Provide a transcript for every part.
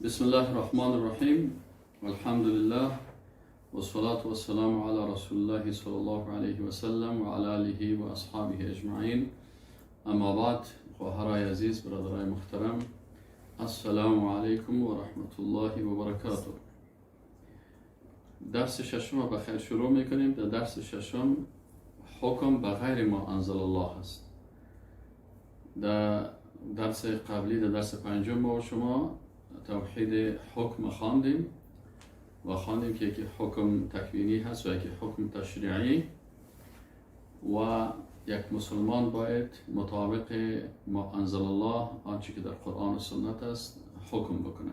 بسم الله الرحمن الرحیم والحمد لله والصلاة والسلام على رسول الله صلی الله علیه و سلم و علی آله و اصحابه اجمعین. اما بعد، خواهرای عزیز، برادرای محترم، السلام علیکم و رحمت الله و برکاته. درس ششم رو بخیر شروع میکنیم. در درس ششم حکم به غیر ما انزل الله است. در درس قبلی، در درس پنجم، ما و شما توحید حکم خواندیم و خواندیم که یکی حکم تکوینی هست و یکی حکم تشریعی و یک مسلمان باید مطابق ما انزل الله، آنچه که در قرآن و سنت است، حکم بکنه.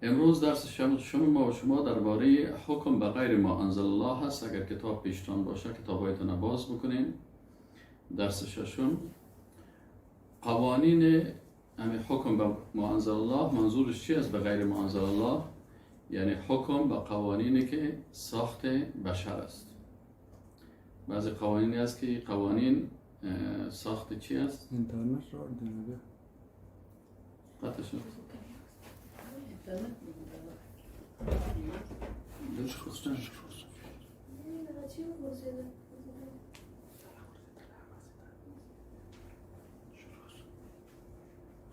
امروز درس ششم ما و شما درباره حکم به غیر ما انزل الله هست. اگر کتاب پیشتان باشه کتابایتان باز بکنین. درس ششم قوانین حکم به ما انزل الله، منظورش چی است؟ به غیر ما انزل الله یعنی حکم به قوانینی که ساخت بشر است. بعضی قوانینی است که قوانین ساخت چی است؟ اینترنت را دیگه قطع شد.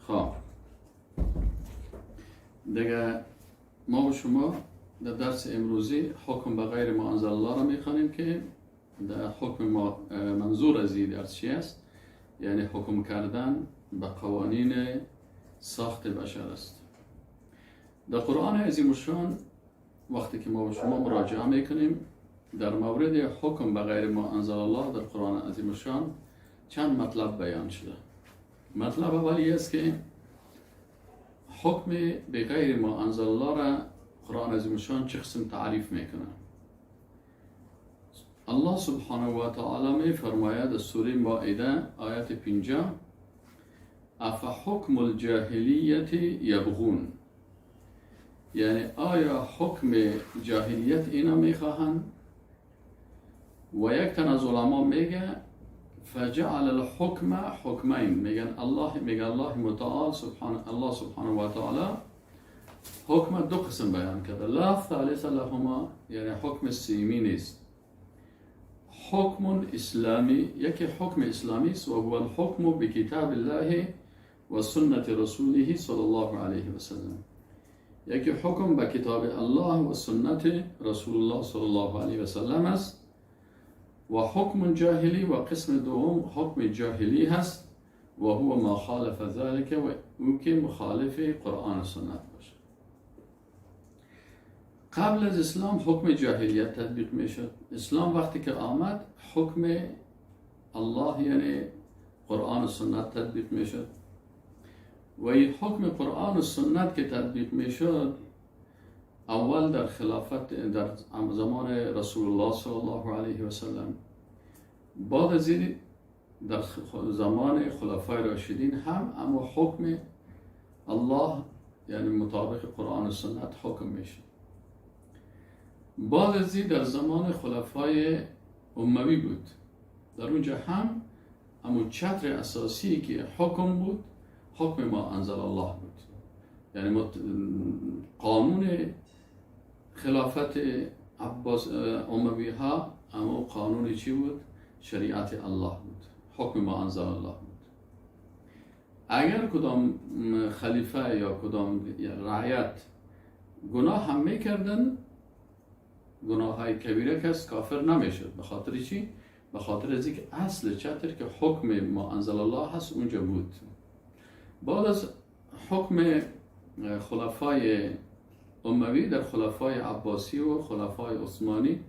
خب دیگه ما و شما در درس امروزی حکم به غیر ما انزل الله را میخوانیم که در حکم ما منظور از این درس چی است؟ یعنی حکم کردن به قوانین ساخت بشر است. در قرآن عظیم الشان وقتی که ما و شما مراجعه میکنیم در مورد حکم به غیر ما انزل الله در قرآن عظیم الشان چند مطلب بیان شده. مطلب اولی است که حکم به غیر ما انزل الله را قرآن عظیم الشان چه قسم تعریف میکنه. الله سبحانه و تعالی می فرماید در سوره مائده آیت 50: افحکم الجاهلیت یبغون، یعنی آیا حکم جاهلیت اینا میخواهند؟ و یک تن از علما میگه فجعل الحکم حکمین، میگن الله متعال الله سبحانه و تعالی حکم دو قسم بیان کرده. لا ثالث لهما، یعنی حکم سیمی نیست. حکم اسلامی، یکی حکم اسلامی است و هو الحکم بکتاب الله و سنت رسوله صلی الله علیه و سلم. یکی حکم به کتاب الله و سنت رسول الله صلی الله علیه و سلم است. و حکم جاهلی و قسم دوم حکم جاهلی هست و هو ما خالف ذلك و او که مخالف قرآن و سنت باشه. قبل از اسلام حکم جاهلیت تطبیق می شد. اسلام وقتی که آمد حکم الله یعنی قرآن و سنت تطبیق می شد و این حکم قرآن و سنت که تطبیق می شد اول در خلافت در زمان رسول الله صلی الله علیه و سلم، بعد از این در زمان خلفای راشدین هم اما حکم الله یعنی مطابق قرآن و سنت حکم میشه. بعد از این در زمان خلفای اموی بود، در اونجا هم اما چتر اساسی که حکم بود حکم ما انزل الله بود. یعنی قانون خلافت عباس اموی ها اما قانون چی بود؟ شریعت الله بود، حکم ما انزل الله بود. اگر کدام خلیفه یا کدام رعیت گناه هم میکردن، گناه های کبیره کس کافر نمیشد. به خاطر چی؟ به خاطر از اینکه اصل چتر که حکم ما انزل الله هست اونجا بود. بعد از حکم خلفای اموی در خلفای عباسی و خلفای عثمانی،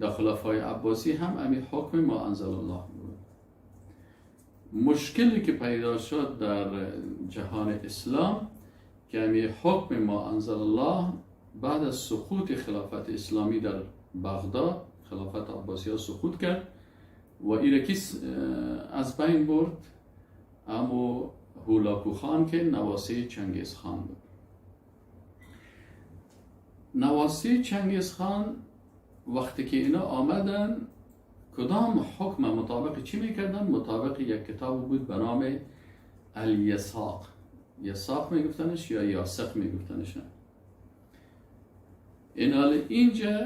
در خلفای عباسی هم همین حکم ما انزل الله بود. مشکلی که پیدا شد در جهان اسلام که همین حکم ما انزل الله بعد از سقوط خلافت اسلامی در بغداد، خلافت عباسی ها سقوط کرد و ایرکی از بین برد، اما هولاکو خان که نواسی چنگیز خان بود. نواسی چنگیز خان وقتی که اینا آمدن کدام حکم مطابق چی میکردن؟ مطابق یک کتاب بود به نام الیساق، یساق میگفتنش یا یاسق میگفتنش. اینجا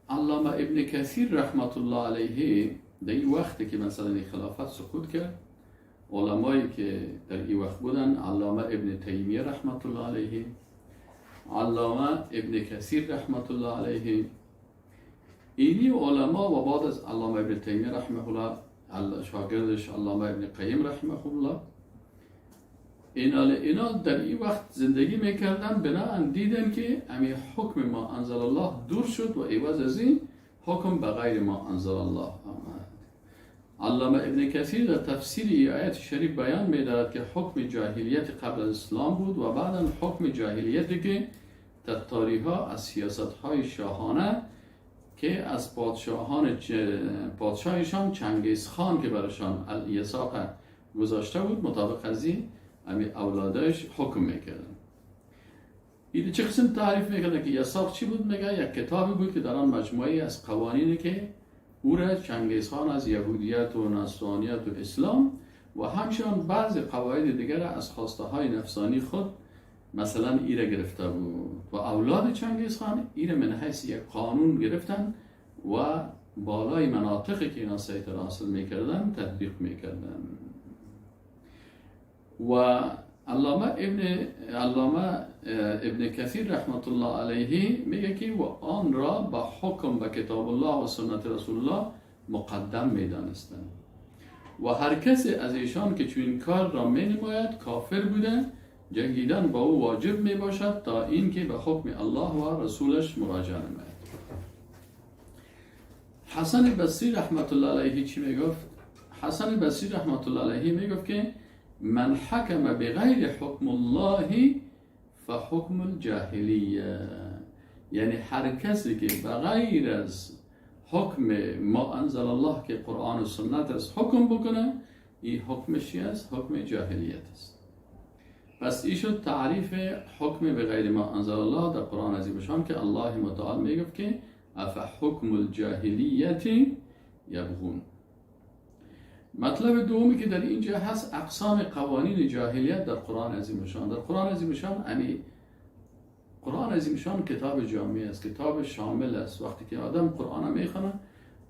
علامه ابن کثیر رحمت الله علیه در این وقتی که مثلا این خلافت سقوط کرد، علمایی که در این وقت بودن علامه ابن تیمیه رحمت الله علیه، علامه ابن کثیر رحمت الله علیه، اینی علما و بعد از علامه ابن تیمیه رحمه الله شاگردش علامه ابن قیم رحمه الله، اینا در این وقت زندگی میکردن، بنابراین دیدن که همین حکم ما انزل الله دور شد و عوض از این حکم به غیر ما انزل الله آمد. علامه ابن کثیر در تفسیر این آیت شریف بیان می‌دهد که حکم جاهلیت قبل از اسلام بود و بعدا حکم جاهلیتی که تتاری‌ها از سیاست‌های شاهانه که از پادشاهشان چنگیزخان که برایشان الیساق گذاشته بود، مطابق از این اولادش حکم میکردن. این چه قسم تعریف میکردن که یساق چی بود؟ میگه یک کتابی بود که در آن مجموعی از قوانینی که او را چنگیزخان از یهودیت و نصرانیت و اسلام و همچنان بعضی قواعد دیگر از خواسته های نفسانی خود مثلا ایره گرفته بود و اولاد چنگیزخان ایره من حیث یک قانون گرفتن و بالای مناطقی که اینا سیطره حاصل میکردن تطبیق میکردن. و علامه ابن کثیر رحمت الله علیه میگه که و آن را با حکم به کتاب الله و سنت رسول الله مقدم میدانستند و هر کسی از ایشان که چون این کار را مینماید کافر بوده، جنگیدن با او واجب می باشد تا اینکه به حکم الله و رسولش مراجعه نماید. حسن بصری رحمت الله علیه چی میگفت؟ حسن بصری رحمت الله علیه میگفت که من حکم بغیر حکم الله فحکم الجاهلیه، یعنی هر کسی که بغیر از حکم ما انزل الله که قرآن و سنت است حکم بکنه، این حکمش است؟ حکم جاهلیت است. پس این شد تعریف حکم بغیر ما انزل الله در قرآن عظیم شان که الله متعال میگفت که افحکم الجاهلیت یبغون. مطلب دومی که در اینجا هست اقسام قوانین جاهلیت در قرآن عظیم شان. در قرآن عظیم شان قرآن عظیم شان کتاب جامع است، کتاب شامل است. وقتی که آدم قرآن میخونه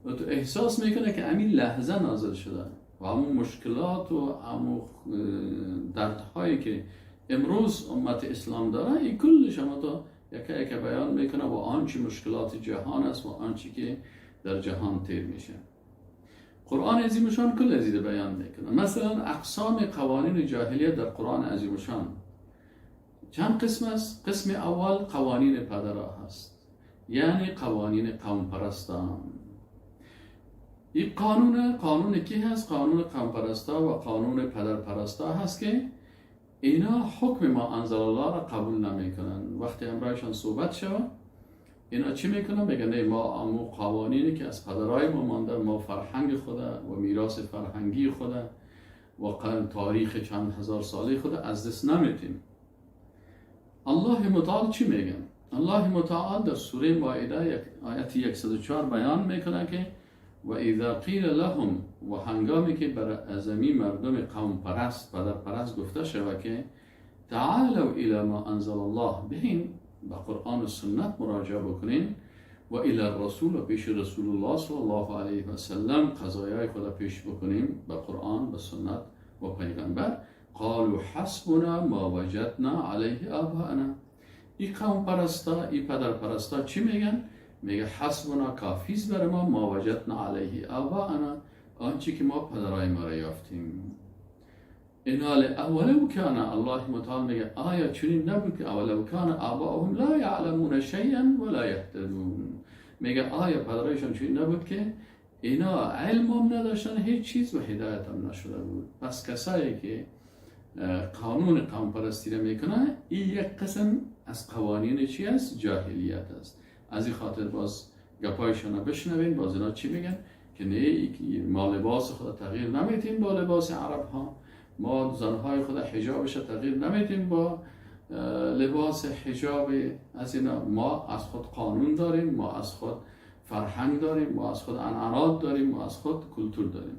و تو احساس میکنه که همین لحظه نازل شده و همون مشکلات و همون دردهایی که امروز امت اسلام داره این کلش هم تو یکی بیان میکنه و آنچه مشکلات جهان است و آنچه که در جهان تیر میشه. قرآن عظیم شان کل از این بیان میکنه. مثلا اقسام قوانین جاهلیت در قرآن عظیم شان چند قسم است؟ قسم اول قوانین پدرها هست، یعنی قوانین قوم پرستان. این قانون کی هست؟ قانون قوم پرستا و قانون پدر پرستا هست که اینا حکم ما انزل الله را قبول نمیکنن. وقتی امرایشان صحبت شد اینا چی میکنن؟ میگن ما امو قوانینی که از پدرای ما مانده، ما فرهنگ خدا و میراث فرهنگی خدا و تاریخ چند هزار سالی خدا از دست نمیتیم. الله متعال چی میگن؟ الله متعال در سوره مائده آیت 104 بیان میکنه که و اذا قیل لهم، و هنگامی که بر اعظمی مردم قوم پرست پدر پرست گفته شود که تعالوا الی ما انزل الله، بهین به قرآن و سنت مراجعه بکنین و الی الرسول، و پیش رسول الله صلی الله علیه و سلم قضایای خدا پیش بکنیم به قرآن، به سنت و پیغمبر. قالوا حسبنا ما وجدنا علیه آباءنا. این قوم پرستا، این پدر پرستا چی میگن؟ میگه حسبنا کافیست برای ما وجدنا علیه آباءنا، آنچه که ما پدرای ما را یافتیم. اینال اولو کان، الله متعال میگه آیا چنین نبود که اولو کان آباؤهم لا یعلمون شیئا ولا یهتدون. میگه آیا پدرایشان چنین نبود که اینا علم هم نداشتن هیچ چیز و هدایت هم نشده بود. پس کسایی که قانون قوم پرستی را میکنه این یک قسم از قوانین چی است؟ جاهلیت است. از این خاطر باز گپایشان رو بشنوین، باز اینا چی میگن که نه ما لباس خدا تغییر نمیتیم با لباس عرب ها، ما زنهای خدا حجابش تغییر نمیتیم با لباس حجاب از اینا. ما از خود قانون داریم، ما از خود فرهنگ داریم، ما از خود عنعنات داریم، ما از خود کلتور داریم.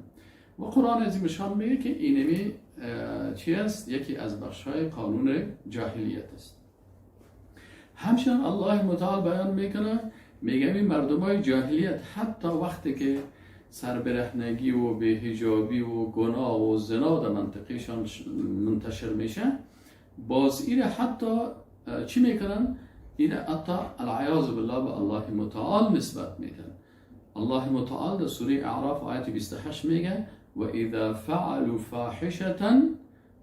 و قرآن عظیم شان میگه که اینمی چی است؟ یکی از بخش‌های قانون جاهلیت است. همچنین الله متعال بیان میکنه، میگه این مردمای جاهلیت حتی وقتی که سربرهنگی و بی‌حجابی و گناه و زنا در منطقهشان منتشر میشه، باز ایره حتی چی میکنن؟ ایره حتی العیاذ بالله به الله متعال نسبت میدن. الله متعال در سوره اعراف آیت 28 میگه و اذا فعلوا فاحشة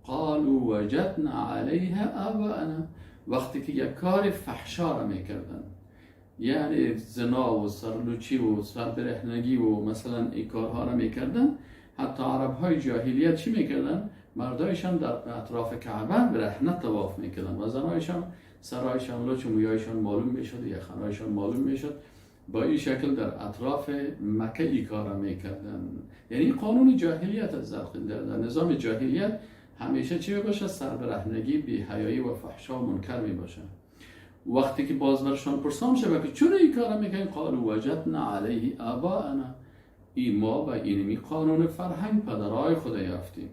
قالوا وجدنا علیها آباءنا. وقتی که یک کار فحشا را میکردن، یعنی زنا و سرلوچی و سربرهنگی و مثلا این کارها را میکردن، حتی عرب های جاهلیت چی میکردن؟ مردایشان در اطراف کعبه برهنه طواف میکردن و زنایشان سرایشان لوچ و مویایشان معلوم میشد، یا خنایشان معلوم میشد. با این شکل در اطراف مکه ای کار میکردن. یعنی قانون جاهلیت از در نظام جاهلیت همیشه چی باشه؟ سربرهنگی، بی‌حیایی و فحشا و منکر می باشه. وقتی که باز برشان پرسان شده که چرا این کار میکنین؟ قالوا وجدنا علیه آباءنا. این ما و اینمی قانون فرهنگ پدرای خدا یافتیم.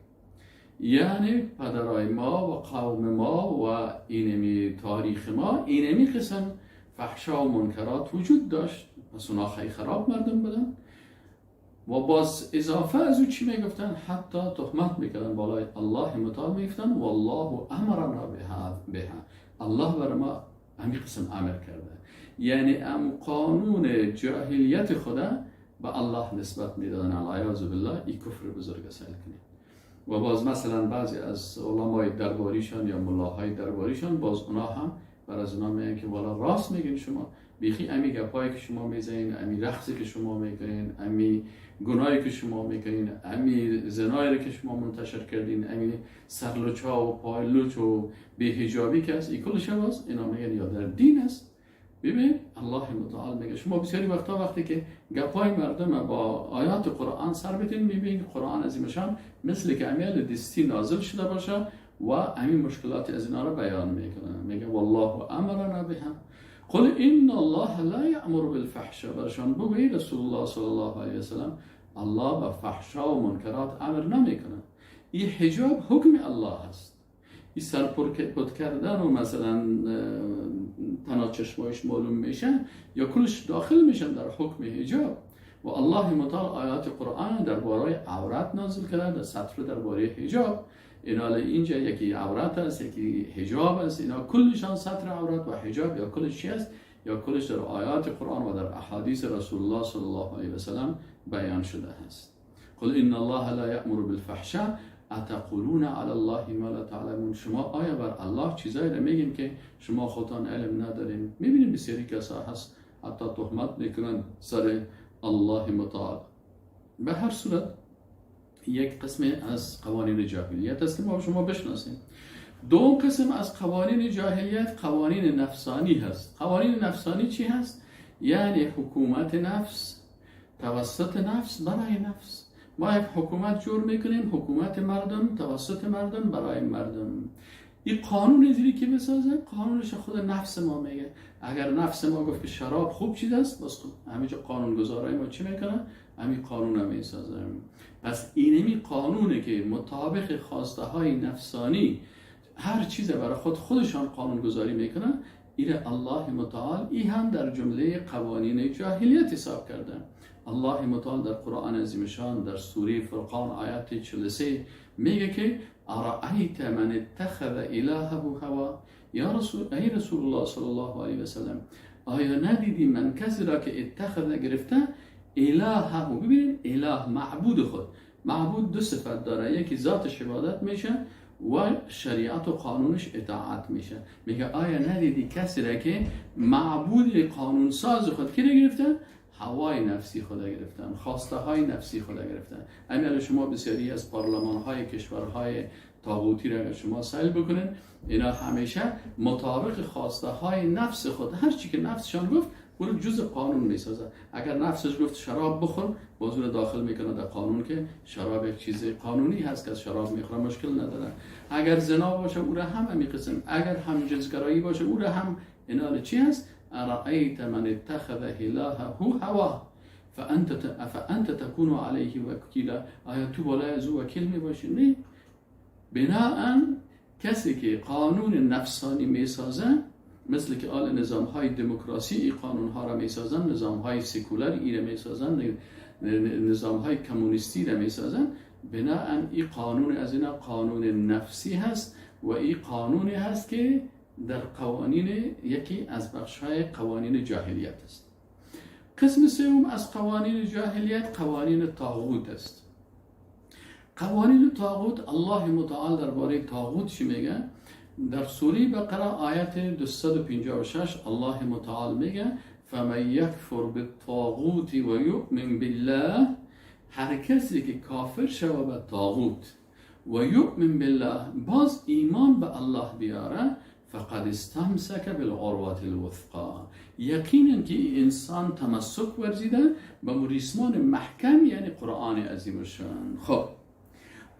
یعنی پدرای ما و قوم ما و اینمی تاریخ ما اینمی قسم فحشا و منکرات وجود داشت. پس اونا خیلی خراب مردم بودن. و باز اضافه از او چی میگفتن؟ حتی تهمت میکردن بالای الله متعال، میگفتن والله امرنا بها. الله بر ما همین قسم امر کرده. یعنی قانون جاهلیت خدا به الله نسبت میدادن. العیاذ بالله. این کفر بزرگ است. و باز مثلا بعضی از علمای درباریشان یا ملاهای درباریشان باز اونا هم بر از اونا میگن که والا راست میگین شما، بیخی امی گپایی که شما میزنین، امی رقصی که شما میکنین، امی گناهی که شما میکنین، امی زنایی که شما منتشر کردین، امی سرلوچا و پایلوچ و بی‌حجابی که است، این کلش باز اینا میگن یا در دین است. ببین الله متعال میگه شما بسیاری وقتی که گپای مردم با آیات قرآن سر بتین، میبینید قرآن عظیمشان مثل که امیال دستی نازل شده باشه و همین مشکلات از اینا رو بیان میکنه. میگه والله امرنا بها قل ان الله لا یأمر بالفحشاء. برشان بگویید رسول الله صلی الله علیه وسلم الله به فحشا و منکرات امر نمیکنه. این حجاب حکم الله هست. این سرپرد کردن و مثلا تنها چشمایش معلوم میشن یا کلش داخل میشن در حکم حجاب. و الله متعال آیات قرآن درباره عورت نازل کرده، در سطر درباره حجاب. اینا اینجا یکی عورت است، یکی حجاب است. اینا کلشان سطر عورت و حجاب یا کلش چی است؟ یا کلش در آیات قرآن و در احادیث رسول الله صلی الله علیه وسلم بیان شده است. قل ان الله لا یأمر بالفحشاء اتقولون علی الله ما لا تعلمون. شما آیا بر الله چیزایی را میگین که شما خودتان علم ندارین؟ میبینید بسیاری کسا هست حتی تهمت میکنن سر الله متعال. به هر صورت یک قسم از قوانین جاهلیت است که ما شما بشناسیم. دوم قسم از قوانین جاهلیت قوانین نفسانی هست. قوانین نفسانی چی هست؟ یعنی حکومت نفس توسط نفس برای نفس. ما یک حکومت جور میکنیم، حکومت مردم توسط مردم برای مردم. این قانون زیری که بسازه قانونش خود نفس ما میگه. اگر نفس ما گفت که شراب خوب چیز است، بس همینجا قانون گذارای ما چی میکنه؟ همین قانون هم میسازه. پس اینمی قانونه که مطابق خواسته های نفسانی هر چیز برای خودشان قانون گذاری میکنه. ایره الله متعال این هم در جمله قوانین جاهلیت حساب کرده. الله متعال در قرآن عظیمشان در سوره فرقان آیت 43 میگه که ارأیت من اتخذ الهه هوا. یا رسول الله صلی الله علیه و سلم، آیا ندیدی من کسی را که اتخذ گرفته الهه؟ ببینید اله معبود خود. معبود دو صفت داره، یکی ذاتش عبادت میشه و شریعت و قانونش اطاعت میشه. میگه آیا ندیدی کسی را که معبود قانون ساز خود کی گرفته؟ هوای نفسی خدا گرفتن، خواسته های نفسی خدا گرفتن. همین شما بسیاری از پارلمان های کشورهای طاغوتی را شما سیل بکنین، اینا همیشه مطابق خواسته های نفس خود، هر چی که نفسشان گفت اون جزء قانون میسازه. اگر نفسش گفت شراب بخور، باز اون داخل میکنه در قانون که شراب یک چیز قانونی هست که از شراب میخوره مشکل نداره. اگر زنا باشه او را هم همین قسم، اگر هم جنسگرایی باشه او را هم. اینا چی هست؟ ارأیت من اتخذ الهه هوا فانت تكون علیه وکیلا، آیا تو بالای از او وکیل میباشی؟ نه. بناء کسی که قانون نفسانی میسازن، مثل که آل نظام های دموکراسی ای قانون ها را میسازن، نظام های سکولر ای را میسازن، نظام های کمونیستی را میسازن، بناء این قانون از اینا قانون نفسی هست و این قانونی هست که در قوانین یکی از بخش های قوانین جاهلیت است. قسم سوم از قوانین جاهلیت قوانین طاغوت است. قوانین طاغوت، الله متعال درباره طاغوت چی میگه؟ در سوره بقره آیت 256 الله متعال میگه فمن یکفر بالطاغوت و یؤمن بالله، هر کسی که کافر شود به طاغوت و یؤمن بالله، باز ایمان به الله بیاره، فقد استمسک بالعروة الوثقی، یقینا که این انسان تمسک ورزیده به ریسمان محکم، یعنی قرآن عظیم الشان. خب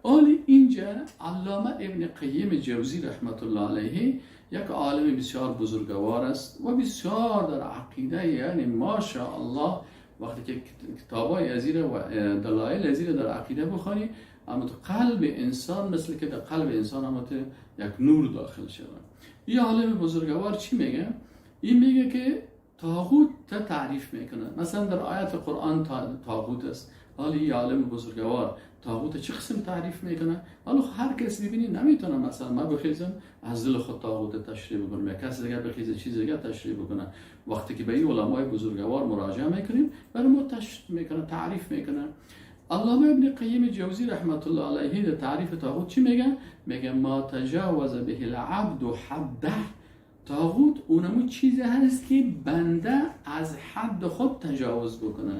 حالا اینجا علامه ابن قیم جوزی رحمت الله علیه یک عالم بسیار بزرگوار است و بسیار در عقیده، یعنی ماشاءالله وقتی که کتابای ازیر و دلایل ازیر در عقیده بخوانی، اما تو قلب انسان مثل که در قلب انسان اما تو یک نور داخل شود. این عالم بزرگوار چی میگه؟ این میگه که طاغوت تا تعریف میکنه، مثلا در آیت قرآن طاغوت است. حالا این عالم بزرگوار طاغوت چه قسم تعریف میکنه؟ حالا هر کسی ببینی نمیتونه، مثلا ما بخیزم از دل خود طاغوت تشریح بکنم، یا کسی دیگه بخیزه چیز دیگه تشریح بکنه. وقتی که به این علمای بزرگوار مراجعه میکنیم برای ما تشریح میکنه، تعریف میکنه. علامه ابن قیم جوزی رحمت الله علیه در تعریف طاغوت چی میگه؟ میگه ما تجاوز به العبد حده، طاغوت اونمو چیزی هست که بنده از حد خود تجاوز بکنه،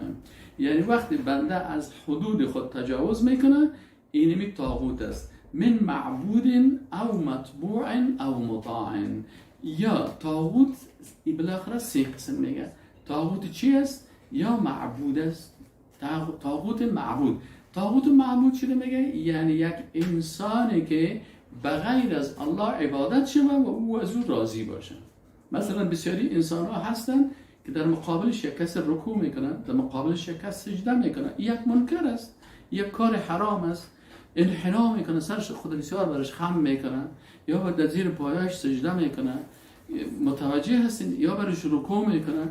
یعنی وقتی بنده از حدود خود تجاوز میکنه اینمی طاغوت است. من معبود او متبوع او مطاع، یا طاغوت بالاخره سه قسم میگه. طاغوت چی است؟ یا معبود است، طاغوت معبود. طاغوت معبود چی میگه؟ یعنی یک انسانی که بغیر از الله عبادت شود و او از او راضی باشه. مثلا بسیاری انسان ها هستن که در مقابلش یک کس رکوع میکنن، در مقابلش یک کس سجده میکنن، یک منکر است، یک کار حرام است، انحنا میکنه، سرش خود بسیار برش خم میکنن، یا در زیر پایش سجده میکنن، متوجه هستین، یا برش رکوع میکنن.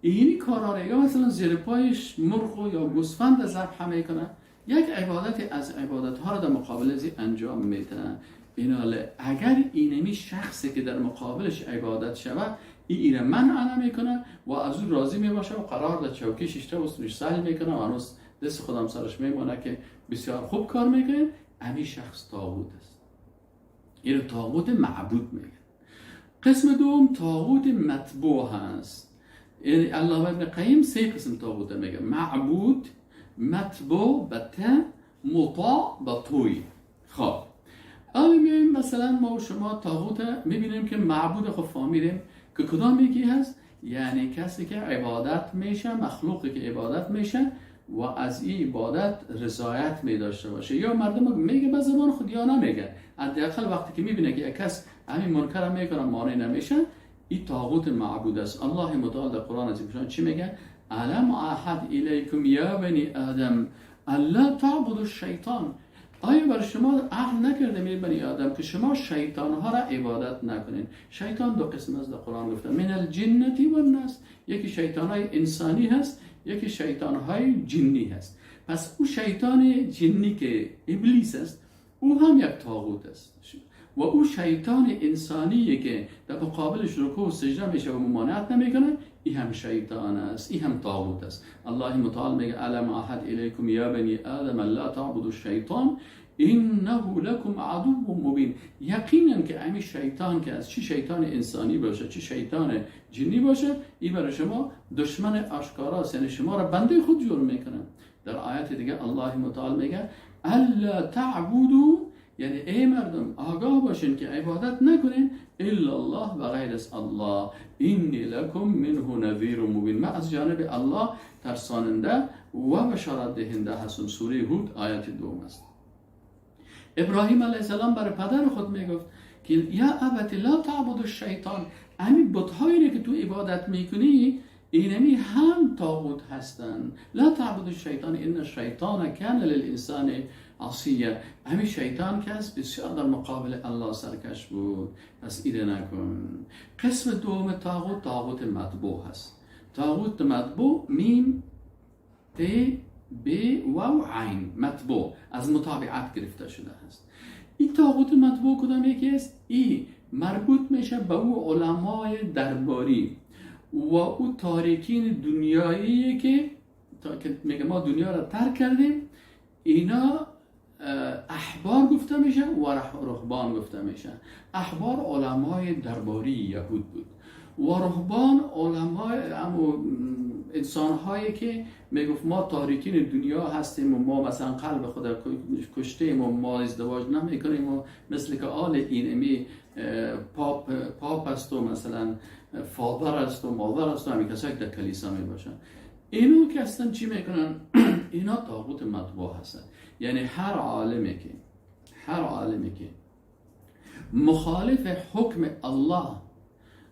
اینی کارا را، یا مثلا زیر پایش مرغ یا گوسفند ذبح میکنن، یک عبادت از عبادت ها را در مقابل از انجام میدن. بنابراین اگر اینمی شخصی که در مقابلش عبادت شود این را منع نمیکنه و از او راضی میباشه و قرار در چوکیش اشته و سرش سهل میکنه و هنوز دست خودم سرش میمونه که بسیار خوب کار میکنه، امی شخص طاغوت است. این طاغوت معبود میگه. قسم دوم طاغوت متبوع هست. یعنی علامه ابن قیم سه قسم طاغوت میگه: معبود، متبوع بته، مطاع بطوی. خب حالا میایم مثلا ما و شما طاغوت میبینیم که معبود خب فهمیدیم که کدام یکی هست؟ یعنی کسی که عبادت میشه، مخلوقی که عبادت میشه و از این عبادت رضایت میداشته باشه، یا مردم میگه به زبان خود یا نمیگه، حداقل وقتی که میبینه که یک کس همین منکر میکنه مانع نمیشه، این طاغوت معبود است. الله متعال در قرآن عظیم چی میگه؟ الم اعهد الیکم یا بنی آدم الا تعبدوا الشیطان، آیا بر شما عهد نکردم ای بنی آدم که شما شیطان ها را عبادت نکنین؟ شیطان دو قسم از در قرآن گفته: من الجنتی و الناس، یکی شیطان های انسانی هست، یکی شیطان های جنی هست. پس او شیطان جنی که ابلیس است او هم یک طاغوت است، و او شیطان انسانی که در مقابلش رکوع و سجده میشه و ممانعت نمیکنه، این هم شیطان است، این هم طاغوت است. الله متعال میگه: الم اعهد الیکم یا بنی آدم لا تعبدوا الشیطان انه لکم عدو مبین. یقینا که همین شیطان که از چی شیطان انسانی باشه چی شیطان جنی باشه، این برای شما دشمن آشکارا است، یعنی شما را بنده خود جور میکنه. در آیت دیگه الله متعال میگه: الا تعبدوا، یعنی ای مردم آگاه باشین که عبادت نکنین الا الله و غیر از الله، اینی لکم منه نذیر مبین، من از جانب الله ترساننده و بشارت دهنده هستم. سوره هود آیت 2 است. ابراهیم علیه السلام برای پدر خود میگفت که یا ابت لا تعبد الشیطان، همین بت‌هایی که تو عبادت میکنی اینمی هم طاغوت هستن. لا تعبد الشیطان ان الشیطان کان للانسان عصیه. همین شیطان که است بسیار در مقابل الله سرکش بود، پس ایره نکن. قسم دوم طاغوت، طاغوت مطبوع هست. طاغوت مطبوع میم ت ب و عین، مطبوع از مطابعت گرفته شده است. این طاغوت مطبوع کدام یکی است؟ این مربوط میشه به او علمای درباری و او تارکین دنیایی که میگه ما دنیا را ترک کردیم، اینا احبار گفته میشه و رهبان گفته میشه. احبار علمای درباری یهود بود و رهبان علمای انسان هایی که میگفت ما تارکین دنیا هستیم و ما مثلا قلب خود کشتیم و ما ازدواج نمیکنیم و مثل که آل اینمی پاپ است و مثلا فادر است و مادر است و همین کسایی که در کلیسا می باشن، اینو که هستن چی میکنن؟ اینا طاغوت مطبوع هستن. یعنی هر عالمی که مخالف حکم الله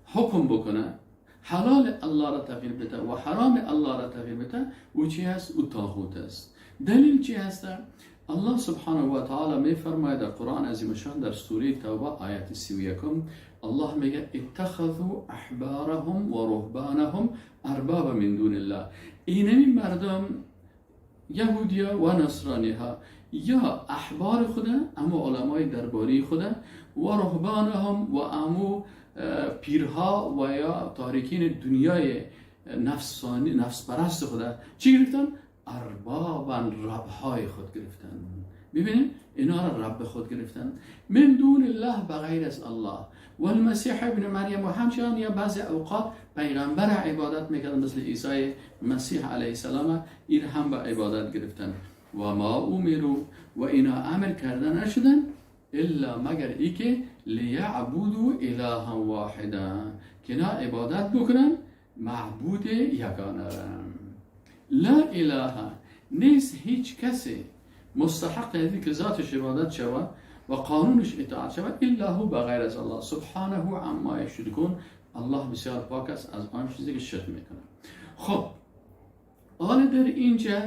حکم بکنه، حلال الله را تغییر بده و حرام الله را تغییر بده، او چی هست؟ او طاغوت است. دلیل چی هست؟ الله سبحانه و تعالی می فرماید در قرآن عظیم شان در سوره توبه آیت 31 الله میگه اتخذوا احبارهم و رهبانهم اربابا من دون الله. اینمی مردم یهودیا و نصرانی ها یا احبار خدا اما علمای درباری خدا و رهبانهم و امو پیرها و یا تارکین دنیای نفس پرست خدا چی گرفتن؟ اربابا، ربهای خود گرفتن. ببینید اینا را رب خود گرفتن من دون الله، بغیر از الله. و المسیح ابن مریم و همچنان یا بعضی اوقات پیغمبر عبادت میکردن مثل عیسی مسیح علیه السلام، این هم به عبادت گرفتن. و ما امروا و اینا امر کرده نشدن الا مگر ای که لیعبدوا الها واحدا، که اینا عبادت بکنن معبود یگانه را. لا اله، نیست هیچ کسی مستحق از که ذاتش عبادت شود و قانونش اطاعت شود الا هو، بغیر از الله. سبحانه عما یشرکون، الله بسیار پاک است از آن چیزی که شرک میکنه. خب حالا در اینجا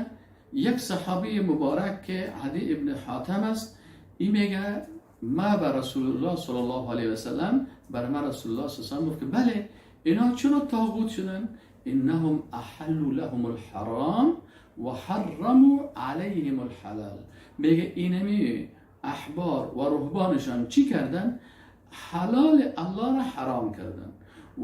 یک صحابی مبارک که عدی ابن حاتم است، این میگه ما به رسول الله صلی الله علیه و سلم، بر ما رسول الله صلی الله علیه و سلم گفت که بله اینا چرا طاغوت شدن؟ انهم احلوا لهم الحرام و حرموا علیهم الحلال. میگه اینمی احبار و رهبانشان چی کردن؟ حلال الله را حرام کردن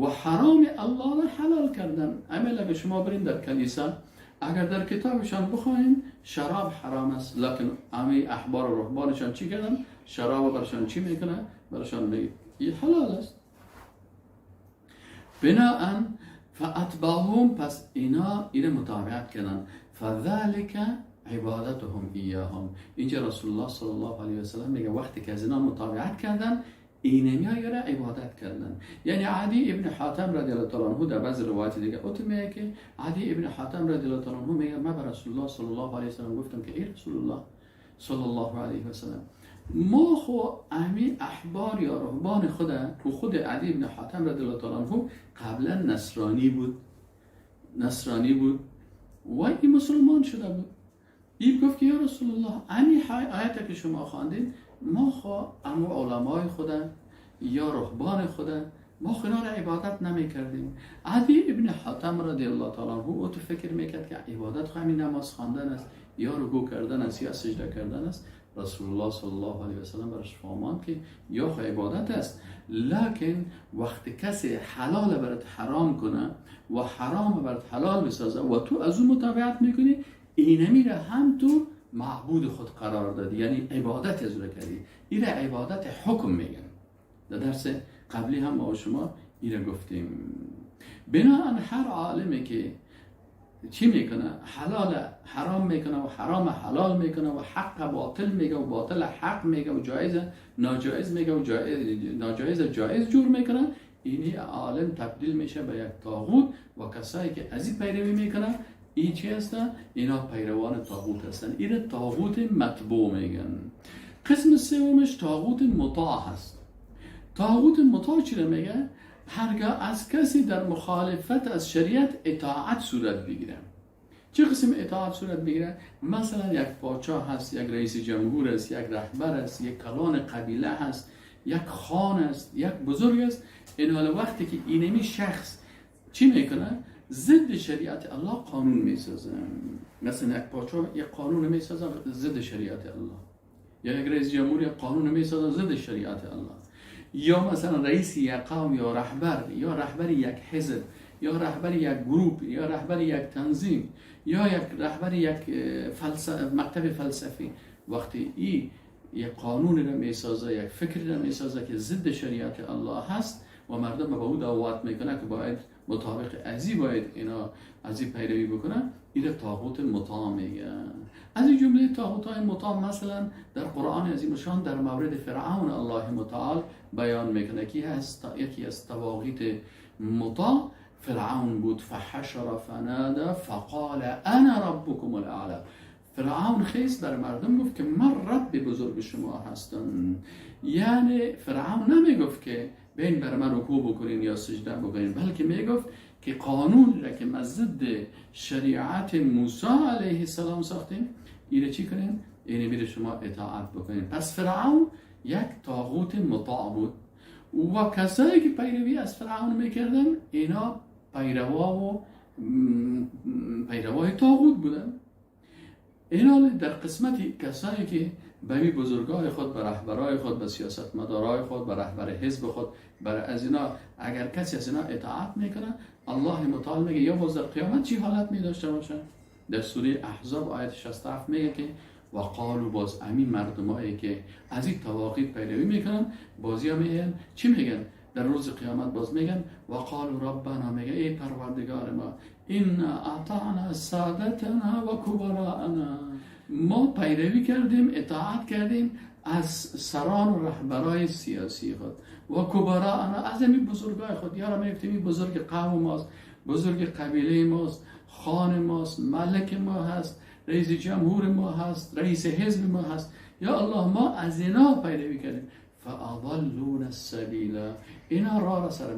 و حرام الله را حلال کردن. اما اگه شما برین در کلیسا، اگر در کتابشان بخواین شراب حرام است، لیکن امی احبار و رهبانشان چی کردن؟ شراب برشان چی میکنن؟ برشان میگه این حلال است. بناءً فاتباهم، پس اینا متابعت کردن. فذلك عبادتهم ایاهم. اینجا رسول الله صلی الله علیه و سلم میگه وقتی که از اینا متابعت کردن، اینمیا یاره عبادت کردن. یعنی عدی ابن حاتم رضی الله تعالی عنه در بعض روایات دیگه اوت میگه که عدی ابن حاتم رضی الله تعالی عنه میگه من به رسول الله صلی الله علیه و سلم گفتم که ای رسول الله صلی الله علیه و سلم، ما خو امی احبار یا رهبان خود عدی ابن حاتم رضی الله تعالی عنه قبلا نصرانی بود و این مسلمان شده بود. این گفت که یا رسول الله امی آیت که شما خواندید، ما خوا امو علمای خدا یا رهبان خدا ما خنا را عبادت نمی کردیم. عدی ابن حاتم رضی الله تعالی عنه او تو فکر میکرد که عبادت خو همین نماز خواندن است یا رکوع کردن است یا سجده کردن است. رسول الله صلی الله علیه و سلم برش فرماند که یا خو عبادت است، لکن وقتی کسی حلال برات حرام کنه و حرام برات حلال بسازه و تو از اون متابعت میکنی، اینمی را هم تو معبود خود قرار دادی، یعنی عبادت از رو کردی. این عبادت حکم میگن. در درس قبلی هم ما شما این را گفتیم. بناهن هر عالمی که چی میکنه؟ حلال حرام میکنه و حرام حلال میکنه و حق باطل میگه و باطل حق میگه و جایز ناجایز میگه و ناجایز جایز جور میکنه، اینی عالم تبدیل میشه به یک طاغوت و کسایی که از این پیروی میکنن این چی هستن؟ اینا پیروان طاغوت هستن. این طاغوت متبوع میگن. قسم سومش طاغوت مطاع هست. طاغوت مطاع چی رو میگه؟ هرگاه از کسی در مخالفت از شریعت اطاعت صورت بگیره. چه قسم اطاعت صورت بگیره؟ مثلا یک پادشاه هست، یک رئیس جمهور است، یک رهبر است، یک کلان قبیله هست، یک خان است، یک بزرگ است. این حال وقتی که اینمی شخص چی میکنه؟ ضد شریعت الله قانون میسازه. مثلا یک پادشاه یک قانون میسازه ضد شریعت الله، یا یک رئیس جمهور یک قانون میسازه ضد شریعت الله، یا مثلا رئیس یک قوم یا رهبر یک حزب یا رهبر یک گروه یا رهبر یک تنظیم یا یک رهبر یک مکتب فلسفی، وقتی یک قانون را میسازه، یک فکر را میسازه که ضد شریعت الله هست و مردم به او دعوت میکنه که باید مطابق ازی باید اینا ازی پیروی بکنن، این طاغوت مطاع میگه. از این جمله طاغوت‌های مطاع مثلا در قرآن عظیم شان در مورد فرعون الله متعال بیان میکنه که یکی از طواغیت مطاع فرعون بود. فحشر فنادى فقال انا ربكم الاعلى. فرعون خیست بر مردم گفت که من رب بزرگ شما هستم. یعنی فرعون نمیگفت که بین بر من رکوع بکنین یا سجده بکنین، بلکه میگفت که قانون را که ضد شریعت موسی علیه السلام ساختیم اینه چی کنین؟ اینه میره شما اطاعت بکنین. پس فرعون یک طاغوت مطاع بود و کسایی که پیروی از فرعون میکردن اینا پیروای طاغوت بودن. اینا در قسمتی کسایی که به بزرگای خود، به رهبرای خود، به سیاستمدارای خود، به رهبر حزب خود، برای از اینا اگر کسی از اینا اطاعت میکنه، الله متعال میگه یا باز در قیامت چی حالت میداشته باشه. در سوره احزاب آیت 67 میگه که و قالوا، باز همین مردمایی که از این طواغیت پیروی میکنن بازیا میگن چی میگن؟ در روز قیامت باز میگن و قالوا ربنا، میگه ای پروردگار ما، این اطعنا سادتنا و کبراءنا، ما پیروی کردیم، اطاعت کردیم از سران و رهبرای سیاسی خود و کبراءنا، از همین بزرگای خود. یارا میگفتیم بزرگ قوم ماست، بزرگ قبیله ماست، خان ماست، ملک ما هست، رئیس جمهور ما هست، رئیس حزب ما هست. یا الله ما از اینا پیروی کردیم. فاضلون السبیل، اینا راه را سر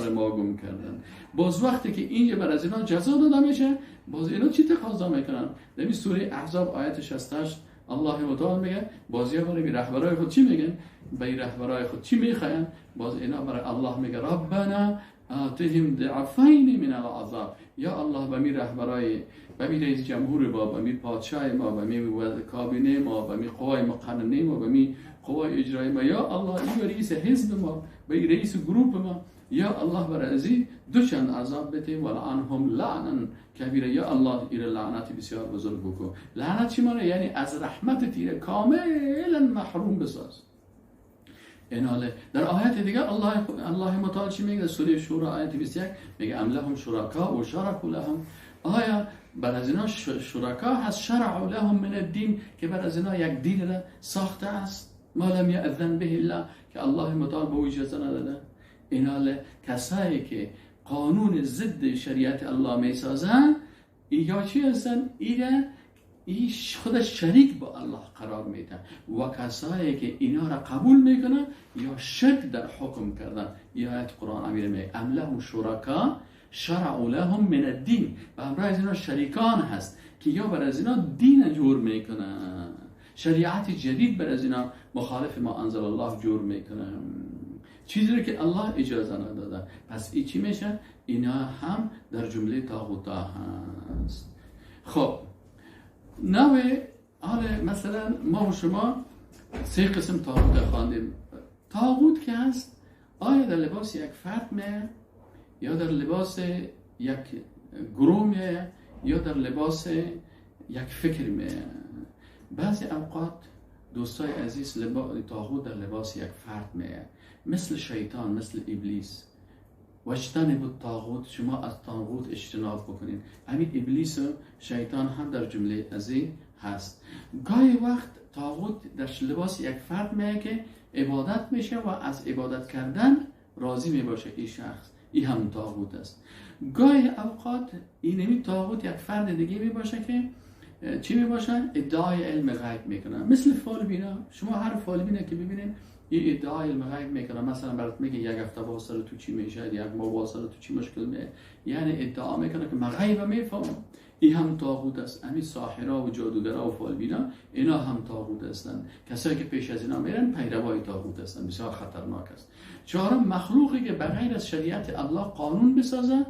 ما گم کردن. باز وقتی که اینجا بر از اینا جزا داده میشه، باز اینا چی تقاضا میکنن؟ در سوره احزاب آیت 68 الله متعال میگه بازیا برای رهبرای خود چی میگن؟ برای رهبرای خود چی میخواین؟ باز اینا برای الله میگه ربنا آتهم ضعفین من العذاب. یا الله به می رهبرای، به می رئیس جمهور ما، به می پادشاه ما، به می کابینه ما، به می قوای مقننه ما، به می قوای اجرایی ما، یا الله این رئیس حزب ما، به رئیس گروپ ما، یا الله برای ازی دوچند عذاب بده ولعنهم لعنا کبیره. یا الله این لعنت بسیار بزرگ بکن. لعنت چی معنی؟ یعنی از رحمت تیره کاملا محروم بساز. ایناله در آیت دیگه الله متعال چی میگه؟ سوره شورا آیت 21 میگه ام لهم شرکا و شرکوا لهم. آیا بر از اینا شرکا هست شرعوا لهم من الدین، که بر از اینا یک دین را ساخته است ما لم یأذن به الله، که الله متعال به اجازه نداده. ایناله کسایی که قانون ضد شریعت الله میسازن یا چی هستن؟ ایش خودش شریک با الله قرار میده. و کسایی که اینا را قبول میکنن یا شرک در حکم کردن، یا آیت قرآن امیر میگه ام لهم شرکا شرعوا لهم من الدین، و امرای از اینا شریکان هست که یا بر از اینا دین جور میکنن، شریعت جدید بر از اینا مخالف ما انزل الله جور میکنن، چیزی که الله اجازه نداده. پس این چی میشه؟ اینا هم در جمله طاغوت هست. خب حالا مثلا ما و شما 3 قسم طاغوت خواندیم. طاغوت که هست آیا در لباس یک فرد میه، یا در لباس یک گروه میه، یا در لباس یک فکر میه. بعضی اوقات دوستای عزیز طاغوت در لباس یک فرد میه، مثل شیطان، مثل ابلیس. واجتنبوا الطاغوت، شما از طاغوت اجتناب بکنین. همین ابلیس و شیطان هم در جمله ازی هست. گاهی وقت طاغوت در لباس یک فرد میه که عبادت میشه و از عبادت کردن راضی میباشه این شخص، این هم طاغوت است. گاهی اوقات اینمی طاغوت یک فرد دیگه میباشه که چی میباشن؟ ادعای علم غیب میکنن، مثل فالبینا. شما هر فالبینه که ببینین این ادعای علم غیب میکنه، مثلا برات میگه یک هفته با سر تو چی میشه، یک ماه با سر تو چی مشکل میشه، یعنی ادعا میکنه که من غیب میفهمم. این هم طاغوت است. همین ساحرا و جادوگرا و فالبینا اینا هم طاغوت هستند. کسایی که پیش از اینا میرن پیروای طاغوت هستند، بسیار خطرناک است. چهارم، مخلوقی که بغیر از شریعت الله قانون بسازه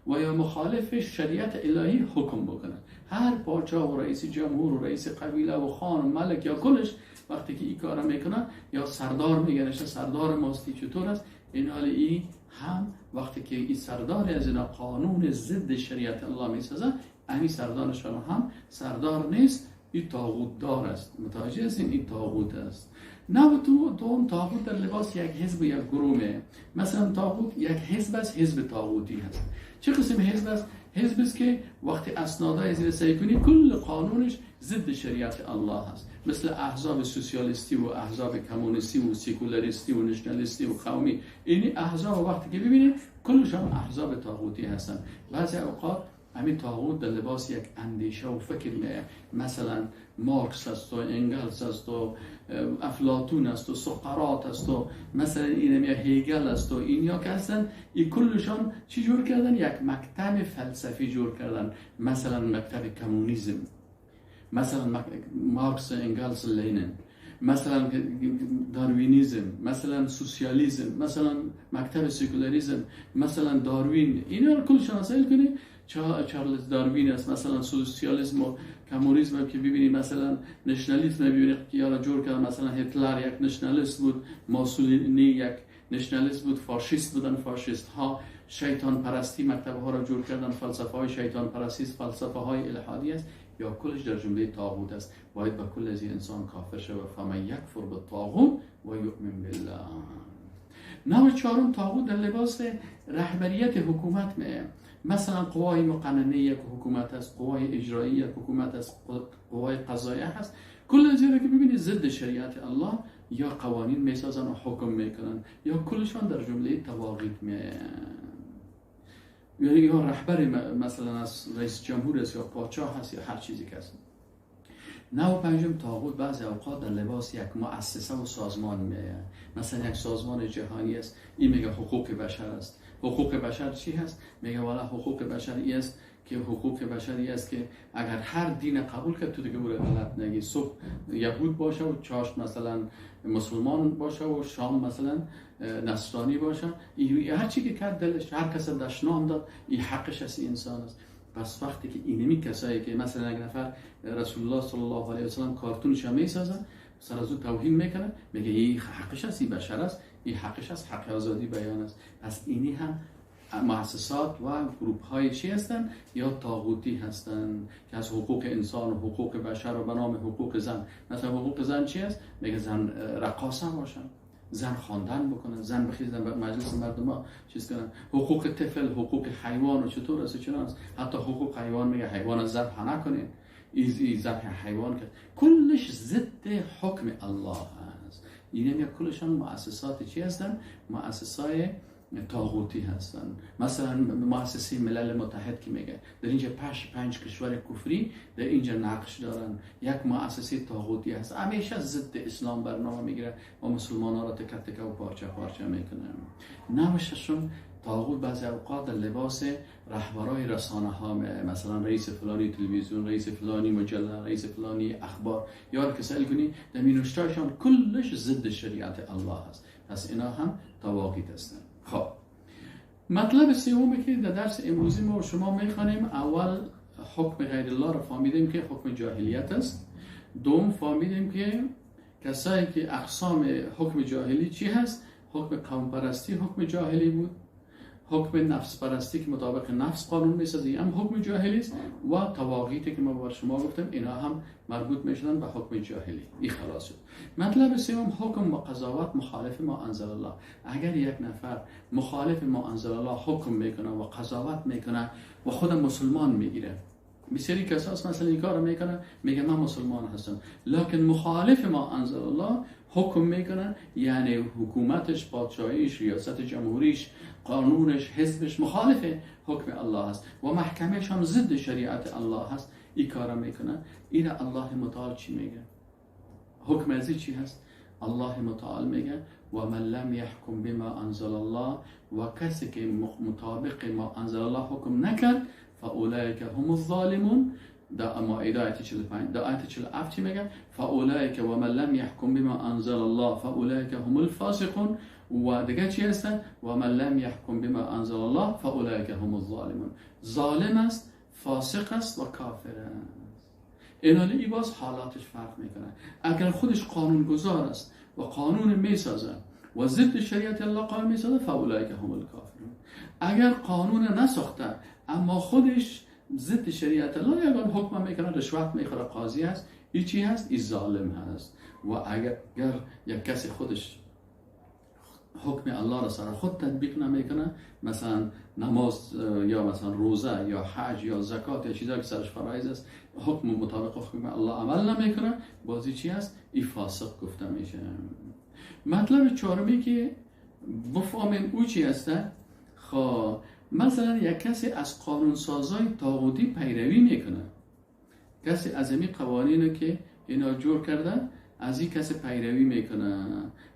و یا مخالف شریعت الهی حکم بکنه. هر پادشاه و رئیس جمهور و رئیس قبیله و خان و ملک یا کلش وقتی که این کارا میکنه یا سردار میگنشه سردار ماستی چطور است، این حال این هم وقتی که این سردار از اینا قانون ضد شریعت الله میسازه، همین سردارشان هم سردار نیست، این طاغوت دار است. متوجه هستین؟ این طاغوت است. نه دوم طاغوت در لباس یک حزب و یک گروه. مثلا طاغوت یک حزب است، حزب طاغوتی هست. چه قسم حزب است؟ حزب است که وقتی اسنادای زیر سعی کنی کل قانونش ضد شریعت الله هست، مثل احزاب سوسیالیستی و احزاب کمونیستی و سیکولاریستی و نشنالیستی و قومی. این احزاب وقتی که ببینید کلشون احزاب طاغوتی هستند. بعضی اوقات همین طاغوت در لباس یک اندیشه و فکر میه، مثلا مارکس است و انگلس است و افلاطون است و سقراط است و مثلا این هگل است و اینیا که هستن، این کلشان چی جور کردن؟ یک مکتب فلسفی جور کردن، مثلا مکتب کمونیسم، مثلا مارکس انگلس لینن، مثلا داروینیزم، مثلا سوسیالیسم، مثلا مکتب سکولاریسم، مثلا داروین. اینا رو کلشان اصل کنی چارلز داروین است. مثلا سوسیالیسم و کمونیسم که ببینید، مثلا نشنالیسم ببینید که یارا جور کرد، مثلا هتلر یک نشنالیست بود، موسولینی یک نشنالیست بود، فاشیست بودن. فاشیست ها شیطان پرستی مکتب ها را جور کردن، فلسفه های شیطان پرستی، فلسفه های الحادی است، یا کلش در جمله طاغوت است. باید با کل از این انسان کافر شود. فمن یکفر بالطاغوت و یؤمن بالله. نوع چهارم، طاغوت در لباس رهبریت حکومت میه. مثلا قوای مقننه یک حکومت است، قوای اجرایی یک حکومت است، قوای قضاییه هست. کل از که ببینید ضد شریعت الله یا قوانین میسازن و حکم میکنن، یا کلشان در جمله طواغیت میه. یعنی یا رهبر مثلا از رئیس جمهور است یا پادشاه هست یا هر چیزی که هست. نوع پنجم، طاغوت بعضی اوقات در لباس یک مؤسسه و سازمان میه. مثلا یک سازمان جهانی است، این میگه حقوق بشر است. حقوق بشر چی هست؟ میگه والا حقوق بشری است که حقوق بشری است که اگر هر دین قبول کرد تو دیگه بوده غلط نگی. صبح یهود باشه و چاشت مثلا مسلمان باشه و شام مثلا نصرانی باشه، هر چی که کرد دلش، هر کس دشنام داد، این حقش از انسان است. پس وقتی که اینمی کسایی که مثلا یک نفر رسول الله صلی الله علیه و سلم کارتونش میسازن، سر از او توهین میکنه، میگه این حقش است، این بشر است، این حقش است، حق آزادی بیان است. پس اینی هم مؤسسات و گروپ های چی هستن؟ یا طاغوتی هستن که از حقوق انسان و حقوق بشر و به نام حقوق زن. مثلا حقوق زن چی است؟ میگه زن رقاصه باشن، زن خواندن بکنن، زن بخیزن به مجلس مردم ها چیز کنن. حقوق طفل، حقوق حیوان و چطور است چرا است؟ حتی حقوق حیوان میگه حیوان ذبح نکنین، این ذبح حیوان کرد. کلش ضد حکم الله هست. این میگه کلشان مؤسسات چی هستن؟ مؤسسای طاغوتی هستن. مثلا مؤسسه ملل متحد که میگه در اینجا 5 کشور کفری در اینجا نقش دارن، یک مؤسسه طاغوتی هست، همیشه ضد اسلام برنامه میگیره و مسلمان ها را تکه تکه و پارچه پارچه میکنه. نوع ششم، طاغوت بعضی اوقات در لباس رهبرای رسانه ها، مثلا رئیس فلانی تلویزیون، رئیس فلانی مجله، رئیس فلانی اخبار، یا کسایی کنی در مینوشتاشان کلش ضد شریعت الله هست. پس اینا هم طواغیت هستن. خب مطلب سومی که در درس امروزی ما و شما میخوانیم، اول حکم غیر الله را فهمیدیم که حکم جاهلیت است. دوم فهمیدیم که کسایی که اقسام حکم جاهلی چی هست؟ حکم قوم پرستی حکم جاهلی بود، حکم نفس پرستی که مطابق نفس قانون میسازی هم حکم جاهلی است، و طواغیتی که ما بر شما گفتم اینا هم مربوط میشدن به حکم جاهلی. این خلاص شد. مطلب سوم، حکم و قضاوت مخالف ما انزل الله. اگر یک نفر مخالف ما انزل الله حکم میکنه و قضاوت میکنه و خود مسلمان میگیره، بسیاری کساس مثلا این کار میکنه، میگه من مسلمان هستم، لکن مخالف ما انزل الله حکم میکنن، یعنی حکومتش، پادشاهیش، ریاست جمهوریش، قانونش، حزبش مخالف حکم الله هست و محکمهش هم ضد شریعت الله هست، این کارا میکنن. این الله متعال چی میگه؟ حکم ازی چی هست؟ الله متعال میگه و من لم یحکم بما انزل الله، و کسی که مطابق ما انزل الله حکم نکرد فاولئک هم الظالمون. در مائده آیت 45 در آیت 47 چی میگه؟ فاولئک و من لم یحکم بما انزل الله فاولئک هم الفاسقون. و دیگه چی هست؟ و من لم یحکم بما انزل الله فاولئک هم الظالمون. ظالم است، فاسق است و کافر است. این باز حالاتش فرق میکنه. اگر خودش قانون گذار است و قانون میسازه و ضد شریعت الله قائم میسازه فاولئک هم الکافرون. اگر قانون نساخته اما خودش ضد شریعت الله یگان حکم میکنه، رشوت میخوره، قاضی است، این چی هست؟ این ظالم هست. و اگر یک کسی خودش حکم الله را سر خود تطبیق نمیکنه، مثلا نماز یا مثلا روزه یا حج یا زکات یا چیزایی که سرش فرایض است حکم مطابق حکم الله عمل نمیکنه، بازی چی هست؟ این فاسق گفته میشه. مطلب چهارمی که بفهمیم او چی هسته؟ خب مثلا یک کسی از قانون سازای طاغوتی پیروی میکنه، کسی از این قوانینو که اینا جور کرده از این کسی پیروی میکنه.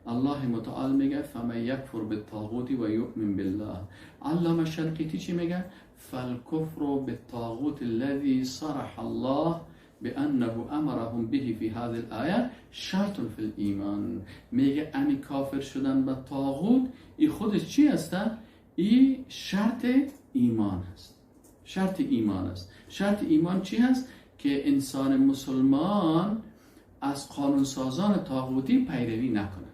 الله متعال میگه فمن یکفر بالطاغوت و یؤمن بالله. علامه شنقیطی چی میگه؟ فالکفر بالطاغوت الذي صرح الله بانه امرهم به في هذه الايه شرط في الايمان. میگه امی کافر شدن به طاغوت این خودش چی هسته؟ این شرط ایمان است. شرط ایمان است. شرط ایمان چی هست؟ که انسان مسلمان از قانونسازان طاغوتی پیروی نکنه.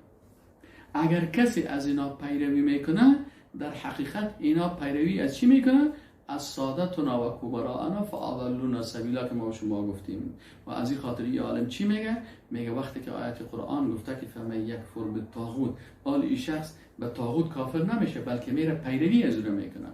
اگر کسی از اینا پیروی میکنه در حقیقت اینا پیروی از چی میکنه؟ از سادتنا و کبراءنا فاضلونا سبیلا که ما شما گفتیم. و از این خاطر این عالم چی میگه؟ میگه وقتی که آیت قرآن گفته که فمن یکفر بالطاغوت، این شخص به طاغوت کافر نمیشه بلکه میره پیروی از اون میکنه،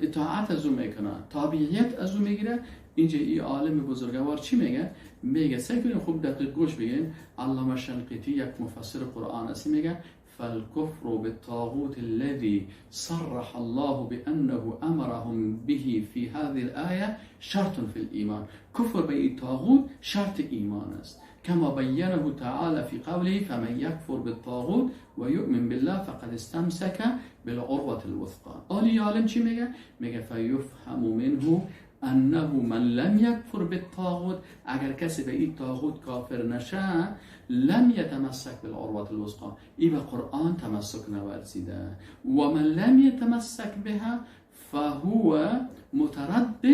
اطاعت از اون میکنه، تابعیت از اون میگیره. اینجا این عالم بزرگوار چی میگه؟ میگه سعی کنیم خوب دقیق گوش بگین. علامه شنقیطی یک مفسر قرآن است میگه فالكفر بالطاغوت الذي صرح الله بأنه أمرهم به في هذه الآية شرط في الإيمان. كفر بالطاغوت شرط إيمان است، كما بينه تعالى في قوله فمن يكفر بالطاغوت ويؤمن بالله فقد استمسك بالعروة الوثقى. آلی عالم چی میگه؟ میگه فيفهم منه انه من لم یکفر بالطاغوت، اگر کسی به این طاغوت کافر نشه لم یتمسک بالعروة الوثقى، این به قرآن تمسک نورزیده. و من لم یتمسک بها فهو مترد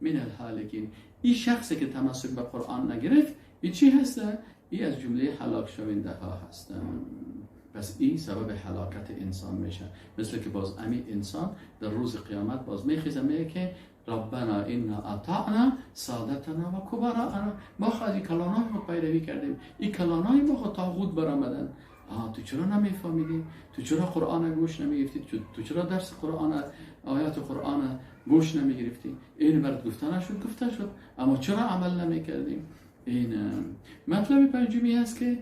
من الهالکین. این شخصی که تمسک به قرآن نگرفت این چی هسته؟ این از جمله هلاک شونده ها هسته. پس این سبب هلاکت انسان میشه. مثل که باز امی انسان در روز قیامت باز میخیزه میگه که ربنا انا اطعنا سادتنا و کبراءنا. ما خود این کلانای خود پیروی کردیم، این کلانای ما خود طاغوت برآمدن. تو چرا نمیفهمیدی؟ تو چرا قرآن گوش نمیگرفتی؟ تو چرا درس قرآن، آیات قرآن گوش نمیگرفتی؟ این برات گفته نشد؟ گفته شد، اما چرا عمل نمیکردیم؟ این مطلب پنجمی هست که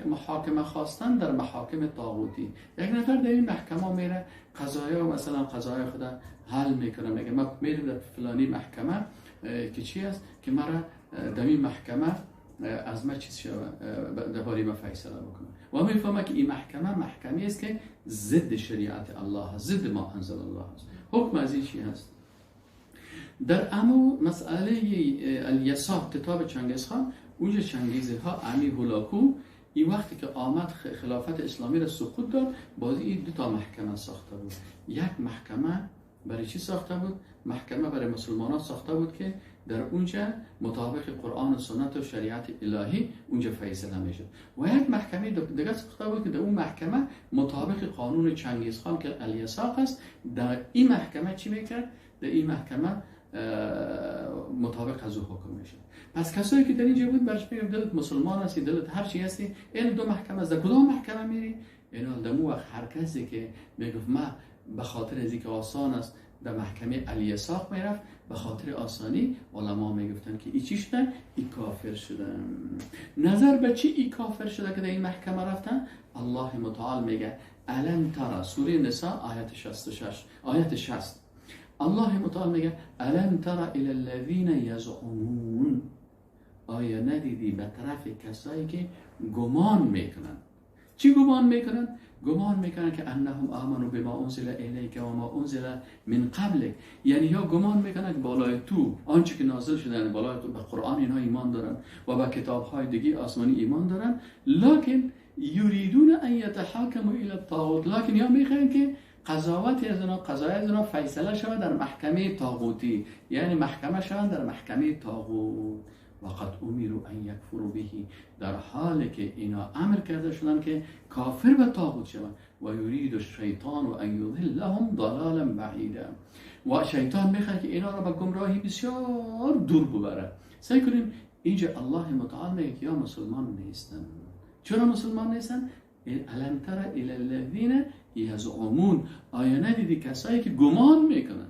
محاکمه خواستن در محاکم طاغوتی. یک نفر در این محکمه میره قضایا، مثلا قضایا خدا حل میکنه، میگه ما میرم در فلانی محکمه که چی است که مرا در این محکمه از ما چیز درباره ما فیصله بکنه. و میفهمه که این محکمه است که ضد شریعت الله هست، ضد ما انزل الله هست. حکم از این چی هست؟ در امو مسئله الیساق کتاب چنگیز خان، اونجا چنگیز ها امی هولاکو این وقتی که آمد خلافت اسلامی را سقوط داد، بازی این دو تا محکمه ساخته بود. یک محکمه برای چی ساخته بود؟ محکمه برای مسلمانان ساخته بود که در اونجا مطابق قرآن و سنت و شریعت الهی اونجا فیصله میشد. و یک محکمه دیگه ساخته بود که در اون محکمه مطابق قانون چنگیز خان که الیساق است، در این محکمه چی میکرد؟ در این محکمه مطابق از او حکم میشه. پس کسایی که در اینجا بود برش میگم دلت مسلمان هستی، دلت هر چی هستی، این دو محکمه است، در کدام محکمه میری؟ اینا دمو وقت هر کسی که میگفت ما به خاطر از اینکه آسان است در محکمه الیساق میرفت، به خاطر آسانی علما میگفتن که ای چی شده؟ ای کافر شده. نظر به چی ای کافر شده که در این محکمه رفتن؟ الله متعال میگه الم ترى، سوره نساء آیت 66 آیت 60 الله متعال میگه الم ترى الى الذين يزعمون. آیا ندیدی به طرف کسایی که گمان میکنن؟ چی گمان میکنن؟ گمان میکنن که انهم آمنوا بما انزل الیک و ما انزل من قبلک، یعنی یا گمان میکنن که بالای تو آنچه که نازل شده، یعنی بالای تو به قرآن اینها ایمان دارن و به کتاب‌های دیگه آسمانی ایمان دارن، لکن یریدون ان یتحاکموا الی الطاغوت، لکن یا میخوان که قضاوت از اینا فیصله شود در محکمه طاغوتی، یعنی محکمه شود در محکمه طاغوت. وقد امروا ان یکفروا به، در حالی که اینا امر کرده شدن که کافر به طاغوت شوند. و یرید الشیطان ان یضلهم ضلالا بعیدا، و شیطان میخواد که اینا را به گمراهی بسیار دور ببره. سعی کنیم اینجا الله متعال میگه که یا مسلمان نیستن. چرا مسلمان نیستن؟ الم تر الی الذین یزعمون، آیا ندیدی کسایی که گمان میکنن؟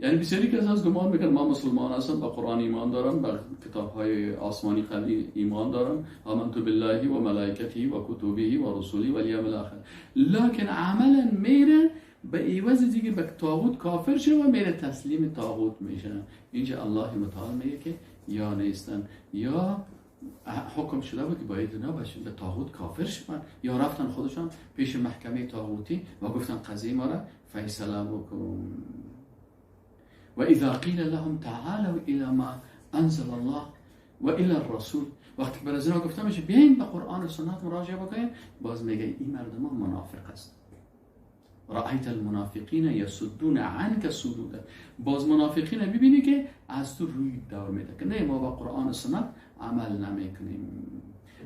یعنی بسیاری کسا از گمان میکنن ما مسلمان هستم، به قرآن ایمان دارم، به کتاب‌های آسمانی قبلی ایمان دارم، آمنت بالله و ملائکته و کتبه و رسولی و الیوم الاخر، لکن عملا میره به عوض دیگه به طاغوت کافر شده و میره تسلیم طاغوت میشه. اینجا الله متعال میگه که یا نیستن، یا حکم شده بود که باید اینا به طاغوت کافر شدن، یا رفتن خودشان پیش محکمه طاغوتی و گفتن قضیه ما را فیصله بکن. و اذا قیل لهم تعالوا الى ما انزل الله و الى الرسول، وقتی بر از اینا گفته میشه بیاین به قرآن و سنت مراجعه بکنین، باز میگه این مردم ها منافق است. رأیت المنافقین یصدون عنک صدودا، باز منافقین ببینی که از تو روی دور میده که نه ما با قرآن و سنت عمل نمیکنیم.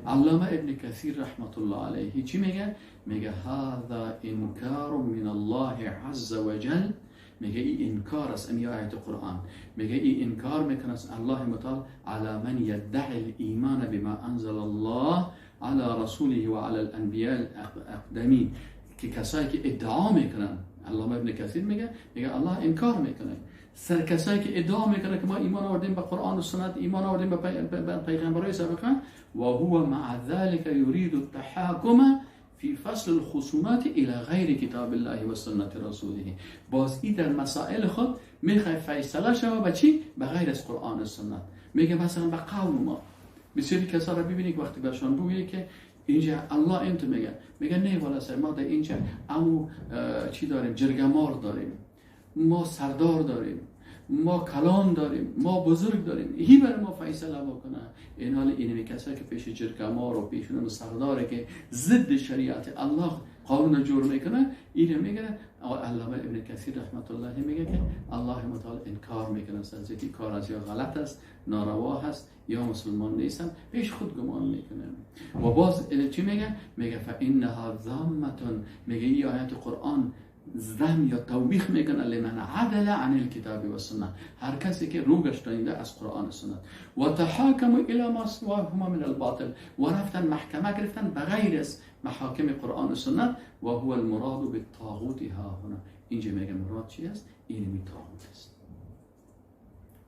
علامه ابن کثیر رحمت الله علیه چی میگه؟ میگه هذا انکار من الله عز وجل، میگه این انکار است، این آیت قرآن میگه این انکار میکنه الله متعال علی من یدعی الایمان بما انزل الله علی رسوله و علی الانبیاء الاقدمین، که کسایی که ادعا میکنن، علامه ابن کثیر میگه الله انکار میکنه سر کسایی که ادعا میکنه که ما ایمان آوردیم به قرآن و سنت، ایمان آوردیم به پیغمبرای سابقه، و هو مع ذلك يريد التحاكم في فصل الخصومات الى غیر کتاب الله و سنت رسوله، باز این در مسائل خود میخواد فیصله شوه به چی؟ به غیر از قرآن و سنت. میگه مثلا به قوم ما بسیاری کسا را ببینید وقتی برشان بگویی که اینجا الله انت میگه نه والا سر ما در اینجا امو چی داریم، جرگمار داریم، ما سردار داریم، ما کلان داریم، ما بزرگ داریم، هی برای ما فیصله بکنه. این حال اینمی کسایی که پیش جرگمار و پیش اون سرداره که ضد شریعت الله قانون جور میکنه، اینو میگه علامه ابن کثیر رحمت الله میگه که الله متعال انکار میکنه از اینکه کار از یا غلط است، ناروا هست، یا مسلمان نیستن، پیش خود گمان میکنه. و باز چی میگه فانها ذمتون، میگه این آیت قرآن ذم یا توبیخ میکنه لمن عدل عن الكتاب و سنت، هر کسی که رو گشتانیده از قرآن و سنت، و تحاکموا الی ما سواهما من الباطل، و رفتن محکمه گرفتن بغیر از محاکم قرآن و سنت، و هو المراد بالطاغوت ها هنا، اینجا میگه مراد چی است؟ اینمی طاغوت است،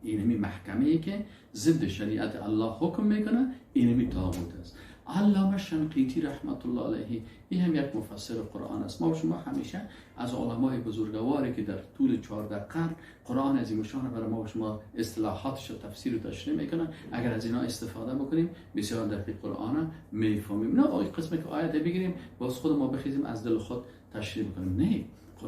اینمی محکمه‌ای که ضد شریعت الله حکم میکنه، اینمی طاغوت است. علامه شنقیطی رحمت الله علیه این هم یک مفسر قرآن است. ما و شما همیشه از علمای بزرگواری که در طول 14 قرن قرآن عظیم الشان برای ما و شما اصطلاحاتش و تفسیر و تشریح میکنن، اگر از اینا استفاده بکنیم بسیار دقیق قرآن میفهمیم. نه آیه قسمی که آیت بگیریم باز خود ما بخیزیم از دل خود تشریح بکنیم، نه،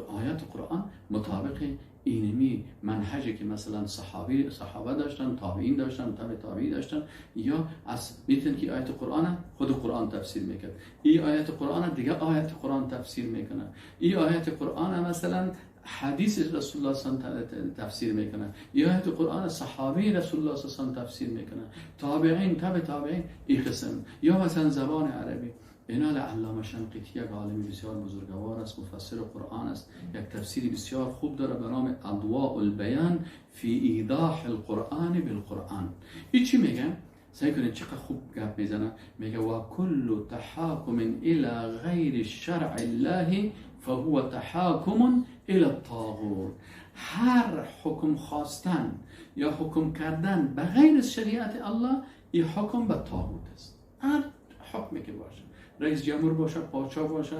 آیات قرآن مطابق اینمی منهجی که مثلا صحابه داشتن، تابعین داشتن، تابعی داشتن، یا از میتونن که آیت قرآن خود قرآن تفسیر میکنه، این آیت قرآن دیگه آیت قرآن تفسیر میکنه، این آیت قرآن مثلا حدیث رسول الله صلی الله علیه و تفسیر میکنه، یا آیت قرآن صحابی رسول الله صلی الله علیه و تفسیر میکنه، تابعین تابعین این قسم، یا مثلا زبان عربی. اینال علامه شنقیطی یک عالم بسیار بزرگوار است، مفسر قرآن است، یک تفسیری بسیار خوب داره به نام اضواء البیان فی ایضاح القرآن بالقرآن. این چی میگه؟ سعی کنید چقدر خوب گپ میزنه. میگه و کل تحاکم الی غیر شرع الله فهو تحاکم الی الطاغوت، هر حکم خواستن یا حکم کردن به غیر شریعت الله این حکم به طاغوت است. هر حکمی که باشه، رئیس جمهور باشه، پادشاه باشه،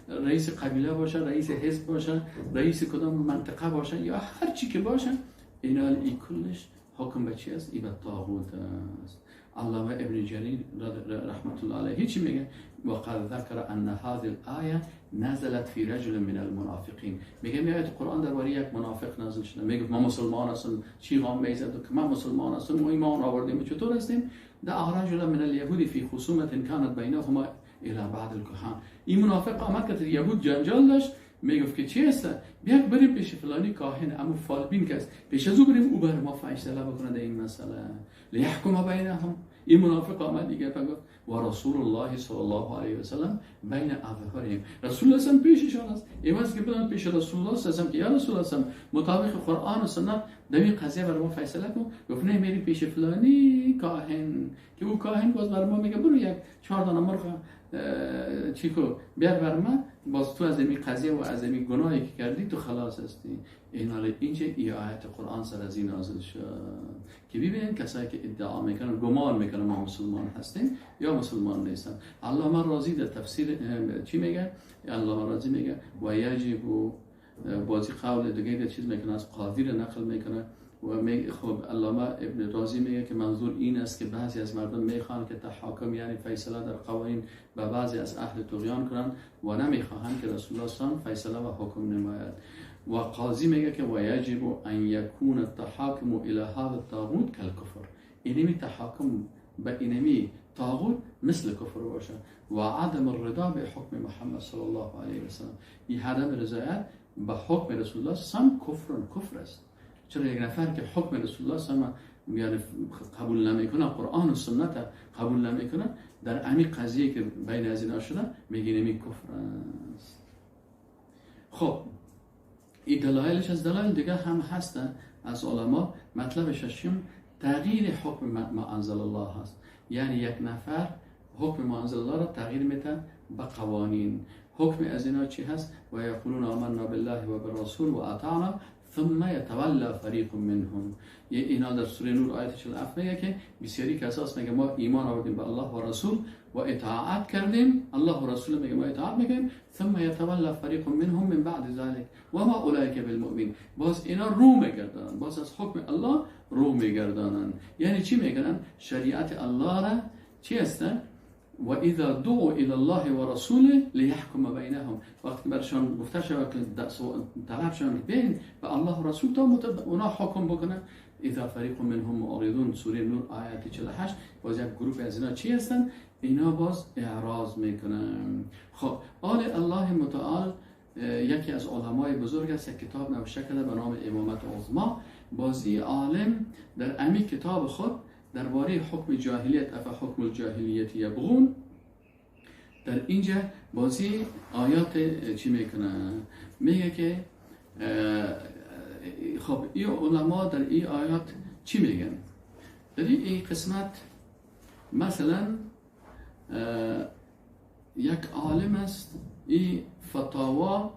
رئیس قبیله باشه، رئیس حزب باشه، رئیس کدام منطقه باشه، یا هر چی که باشه، این کلش حکم به چی است؟ این به طاغوت است. علامه ابن جریر رحمت الله علیه چی میگه؟ وقد ذکر ان هذه الايه نزلت فی رجل من المنافقین. میگه میاد قرآن درباره یک منافق نازل شده، میگه ما مسلمان هستیم، چی غام میزد که ما مسلمان هستیم، ما ایمان آوردیم، چطور هستیم؟ دعا رجل من اليهود فی خصومه كانت بینهما الى بعض الكهان. این منافق آمد که یهود جنجال داشت، میگفت که چی هست؟ بیاید بریم پیش فلانی کاهن امو فالبین که است، پیش از او بریم او بر ما فیصله بکنه در این مسئله، لیحکم بینهم. این منافق آمد دیگه گفت و رسول الله صلی الله علیه و سلم بین اظهرهم. رسول الله هم پیششان است. ایواز که بدن پیش رسول الله صلی الله علیه و سلم که یا رسول الله مطابق قرآن و سنت در این قضیه بر ما فیصله کن. گفت نه میری پیش فلانی کاهن، که او کاهن باز بر ما میگه برو یک 4 دانه مرغ چیکو بیار بر من، باز تو از این قضیه و از این گناهی که کردی تو خلاص هستی. این حالا اینجا ای آیت قرآن سر از این نازل شد که ببینید کسایی که ادعا میکنن گمان میکنن ما مسلمان هستیم یا مسلمان نیستن. علامه رازی در تفسیر چی میگه؟ علامه رازی میگه و یجب، بازی قول دیگه در چیز میکنه از قادر نقل میکنه و خب علامه ابن رازی میگه که منظور این است که بعضی از مردم میخوان که تحاکم یعنی فیصله در قوانین و بعضی از اهل طغیان کنند و نمیخواهند که رسول الله صلی الله علیه و فیصله و حکم نماید. و قاضی میگه که و یجب ان یکون التحاکم الى هذا الطاغوت کالکفر. اینمی تحاکم به اینمی طاغوت مثل کفر باشه. و عدم الرضا به حکم محمد صلی الله علیه و سلم، این عدم رضایت به حکم رسول الله صلی الله علیه و سلم کفر است. چرا یک نفر که حکم رسول الله صلی الله علیه و سلم قبول نمیکنه، قرآن و سنت قبول نمیکنه، در همین قضیه که بین از اینا شده میگه نمی کفر است. خب این دلایلش از دلایل دیگه هم هستن از علما. مطلب ششم تغییر حکم ما انزل الله هست، یعنی یک نفر حکم ما انزل الله را تغییر میده به قوانین. حکم از اینا چی هست؟ و یقولون آمنا بالله و بالرسول و اطعنا ثم يتولى فریق منهم. اینا در سوره نور آیت 47 میگه که بسیاری کساس میگه ما ایمان آوردیم به الله و رسول و اطاعت کردیم، الله و رسول میگه ما اطاعت میکنیم، ثم يتولى فریق منهم من بعد ذلك و ما اولئک بالمؤمنین. باز اینا رو میگردانن، باز از حکم الله رو میگردانن. یعنی چی میگن؟ شریعت الله را چی هستن؟ و اذا دعوا الى الله و رسوله لیحکم بینهم. وقتی برشان گفته شود که طلب شون بین به الله و رسول تا اونا حکم بکنن، اذا فریق منهم معرضون، سوره نور آیه 48. باز یک گروه از اینا چی هستن؟ اینا باز اعراض میکنن. خب آل الله متعال یکی از علمای بزرگ است، کتاب نوشته کرده به نام امامت عظمی. بازی عالم در امی کتاب خود درباره حکم جاهلیت اف حکم الجاهلیت یبغون، در اینجا بازی آیات چی میکنه؟ میگه که خب این علما در این آیات چی میگن؟ در این قسمت مثلا یک عالم است، این فتاوا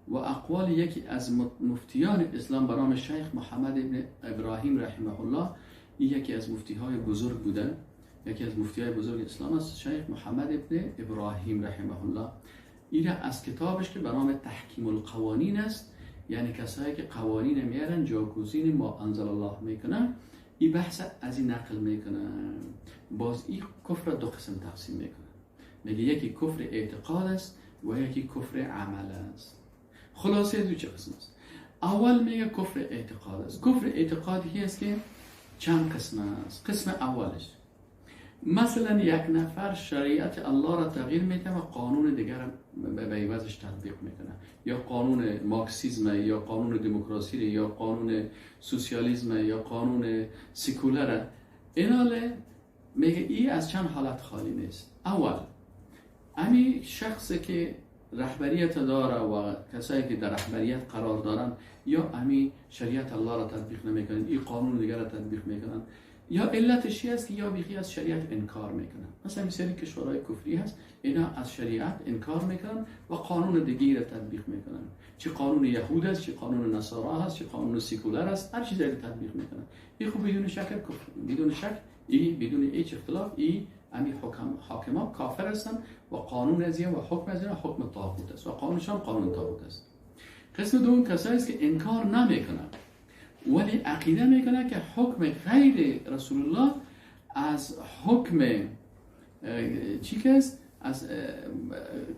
و اقوال یکی از مفتیان اسلام به نام شیخ محمد ابن ابراهیم رحمه الله. این یکی از مفتیهای بزرگ بودن، یکی از مفتیهای بزرگ اسلام است، شیخ محمد ابن ابراهیم رحمه الله. این از کتابش که به نام تحکیم القوانین است، یعنی کسایی که قوانین میارن جاگزین ما انزل الله میکنن، این بحث از این نقل میکنن. باز این کفر دو قسم تقسیم میکنن، میگه یکی کفر اعتقاد است و یکی کفر عمل است. خلاصه دو چه قسم است؟ اول میگه کفر اعتقاد است. کفر اعتقادی است که چند قسم است. قسم اولش مثلا یک نفر شریعت الله را تغییر میده و قانون دیگر به عوضش تطبیق میکنه، یا قانون مارکسیسم یا قانون دموکراسی یا قانون سوسیالیسم یا قانون سکولر. ایناله میگه ای از چند حالت خالی نیست. اول امی شخصی که رهبریت داره و کسایی که در رهبریت قرار دارن یا امی شریعت الله را تطبیق نمیکنن، این قانون دیگر را تطبیق میکنن، یا علتش چی است که یا بیخی از شریعت انکار میکنن. مثلا بسیاری کشورهای کفری هست اینا از شریعت انکار میکنن و قانون دیگه را تطبیق میکنن، چه قانون یهود است، چه قانون نصارا هست، چه قانون سکولر است، هر چیزی را تطبیق میکنن. این خوب بدون شک کفر، بدون شک این بدون هیچ اختلاف این امی حاکما کافر هستند و قانون از این و حکم از این حکم طاغوت است و قانونشان قانون طاغوت است. قسم دوم کسایی است که انکار نمیکنن ولی عقیده میکنن که حکم غیر رسول الله از حکم چی که است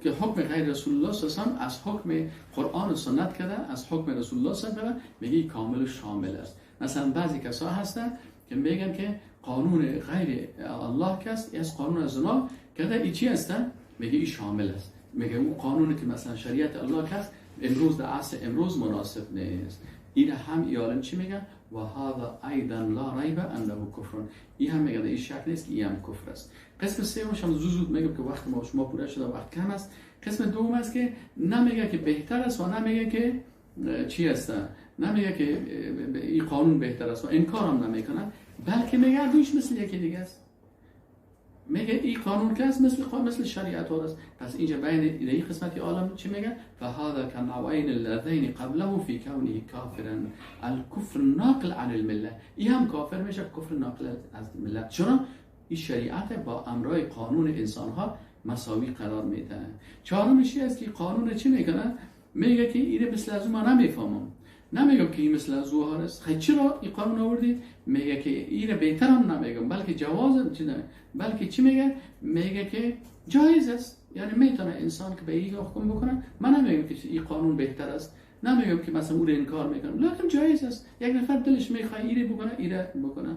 که حکم غیر رسول الله صلی الله علیه و از حکم قرآن و سنت کرده، از حکم رسول الله صلی الله علیه و میگه کامل و شامل است. مثلا بعضی کسا هستن که میگن که قانون غیر الله کس از قانون زنا کرده ای چی هستن؟ میگه ای شامل است. میگه اون قانونی که مثلا شریعت الله کس امروز در عصر امروز مناسب نیست. این هم ایالم چی میگن؟ و هذا ایضا لا ریب انه کفر. این هم میگه این شک نیست که این هم کفر است. قسم سومش هم زود میگم که وقت ما شما پوره شده، وقت کم است. قسم دوم است که نمیگه که بهتر است و نمیگه که چی است، نمیگه که این قانون بهتر است و انکار هم نمیکنه، بلکه میگه دویش مثل یکی دیگه است. میگه این قانون که است مثل شریعت ها است. پس اینجا بین این قسمت عالم چی میگه؟ فهذا كالنوعين اللذين قبله في كونه كافرا الكفر ناقل عن المله. این هم کافر میشه، کفر ناقل از ملت. چرا؟ این شریعت با امرای قانون انسان ها مساوی قرار میده. چهارمش است که قانون چی میکنه؟ میگه که این مثل از ما نمیفهمم، نمیگم که این مثل از او هست. خیلی چرا این قانون آوردید؟ میگه که این بهتر هم نمیگم، بلکه جواز چی نه، بلکه چی میگه؟ میگه که جایز است. یعنی میتونه انسان که به این حکم بکنه. من نمیگم که این قانون بهتر است، نمیگم که مثلا او رو انکار میکنم، لکن جایز است. یک نفر دلش میخواد ایره بکنه، ایره بکنه.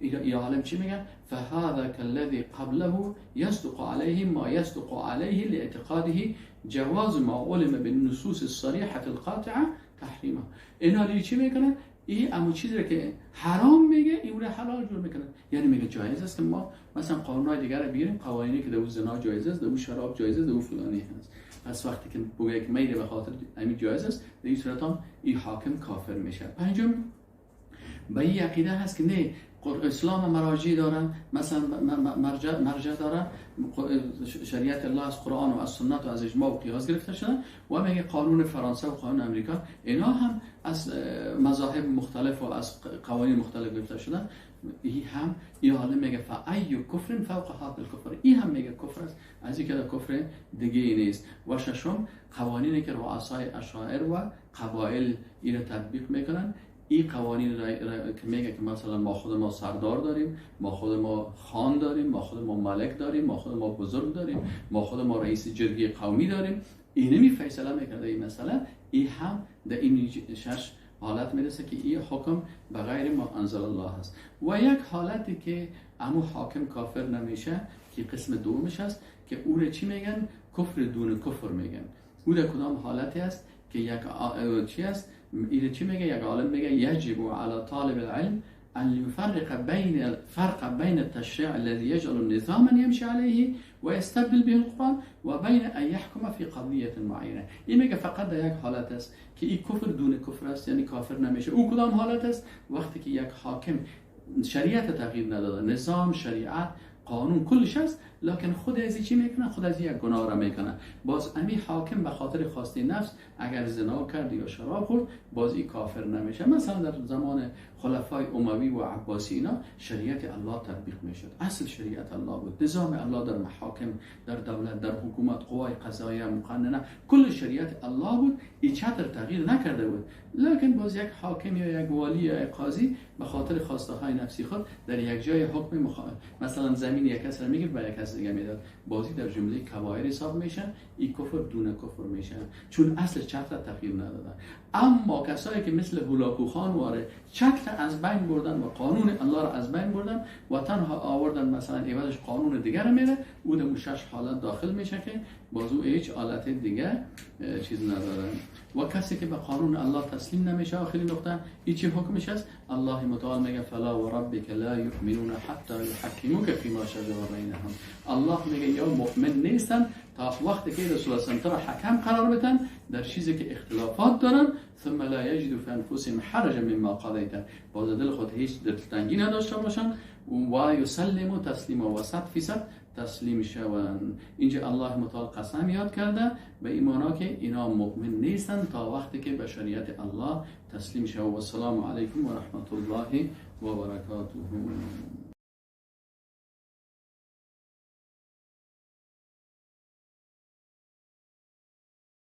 یا عالم چی میگن؟ فهذا كالذي قبله يصدق عليه ما يصدق عليه لاعتقاده جواز ما علم بالنصوص الصريحة القاطعة تحریمه. اینا چی میکنن؟ این امو چیزی که حرام میگه این رو حلال جور میکنن. یعنی میگه جایز است که ما مثلا قانونهای دیگر رو بیاریم، قوانینی که دو زنا جایز است، دو شراب جایز است، دو فلانی هست. پس وقتی که بگه که میره به خاطر همین جایز است، در این صورت هم این حاکم کافر میشه. پنجم به این عقیده هست که نه، اسلام مراجع دارن، مثلا مرجع دارن، شریعت الله از قرآن و از سنت و از اجماع و قیاس گرفته شدن و میگه قانون فرانسه و قانون امریکا اینا هم از مذاهب مختلف و از قوانین مختلف گرفته شدن. این هم این حالا میگه فای کفر فوق هذا الکفر. این هم میگه کفر است، از اینکه کفر دیگه ای نیست. و ششم قوانینی که رؤسای اشاعره و قبایل این تطبیق میکنن. این قوانین که میگه که مثلا ما خود ما سردار داریم، ما خود ما خان داریم، ما خود ما ملک داریم، ما خود ما بزرگ داریم، ما خود ما رئیس جرگه قومی داریم، اینه می فیصله میکنه این مسئله. این هم در این 6 حالت میرسه که این حکم به غیر ما انزل الله هست. و یک حالتی که امو حاکم کافر نمیشه که قسم دومش هست که او رو چی میگن؟ کفر دون کفر میگن. او در کدام حالتی است که یک چی است؟ این چی میگه؟ یک عالم میگه یجب علی طالب العلم ان يفرق بين التشريع الذي يجعل النظام يمشي عليه ويستبدل به القرآن وبين ان يحكم في قضيه معينه. این میگه فقط در یک حالت است که این کفر دون کفر است، یعنی کافر نمیشه. او کدام حالت است؟ وقتی که یک حاکم شریعت تغییر نداده، نظام، شریعت، قانون کلش است، لکن خود از چی میکنه؟ خود از یک گناه را میکنه. باز امی حاکم به خاطر خواسته نفس اگر زنا کرد یا شراب خورد، باز این کافر نمیشه. مثلا در زمان خلفای اموی و عباسی اینا شریعت الله تطبیق میشد، اصل شریعت الله بود، نظام الله در محاکم، در دولت، در حکومت، قوای قضاییه، مقننه، کل شریعت الله بود. این چطور تغییر نکرده بود، لکن باز یک حاکم یا یک والی یا یک قاضی به خاطر خواسته های نفسی خود در یک جای حکم مثلا زمین یک کس را میگه به یک کس دیگه میداد، بازی در جمله کبایر حساب میشن. این کفر دون کفر میشن، چون اصل چتر تغییر ندادن. اما کسایی که مثل هولاکو خان واره چتر از بین بردن و قانون الله را از بین بردن و تنها آوردن مثلا عوضش قانون دیگر میره، او در 6 حالت داخل میشه که بازو هیچ حالت دیگه چیز نداره. و کسی که به قانون الله تسلیم نمیشه، آخرین نقطه هیچ حکمش است. الله متعال میگه فلا و ربک لا یؤمنون حتی یحکموک فیما شجر بینهم. الله میگه یا مؤمن نیستن تا وقتی که رسول الله صلی الله علیه و حکم قرار بدن در چیزی که اختلافات دارن، ثم لا یجدوا فی انفسهم حرجا مما قضیت، باز دل خود هیچ دلتنگی نداشته باشن و یسلموا تسلیما و 100% تسلیم شوند. اینجا الله متعال قسم یاد کرده به ایمانا که اینا مؤمن نیستن تا وقتی که به شریعت الله تسلیم شوند. و السلام علیکم و رحمت الله و برکاته.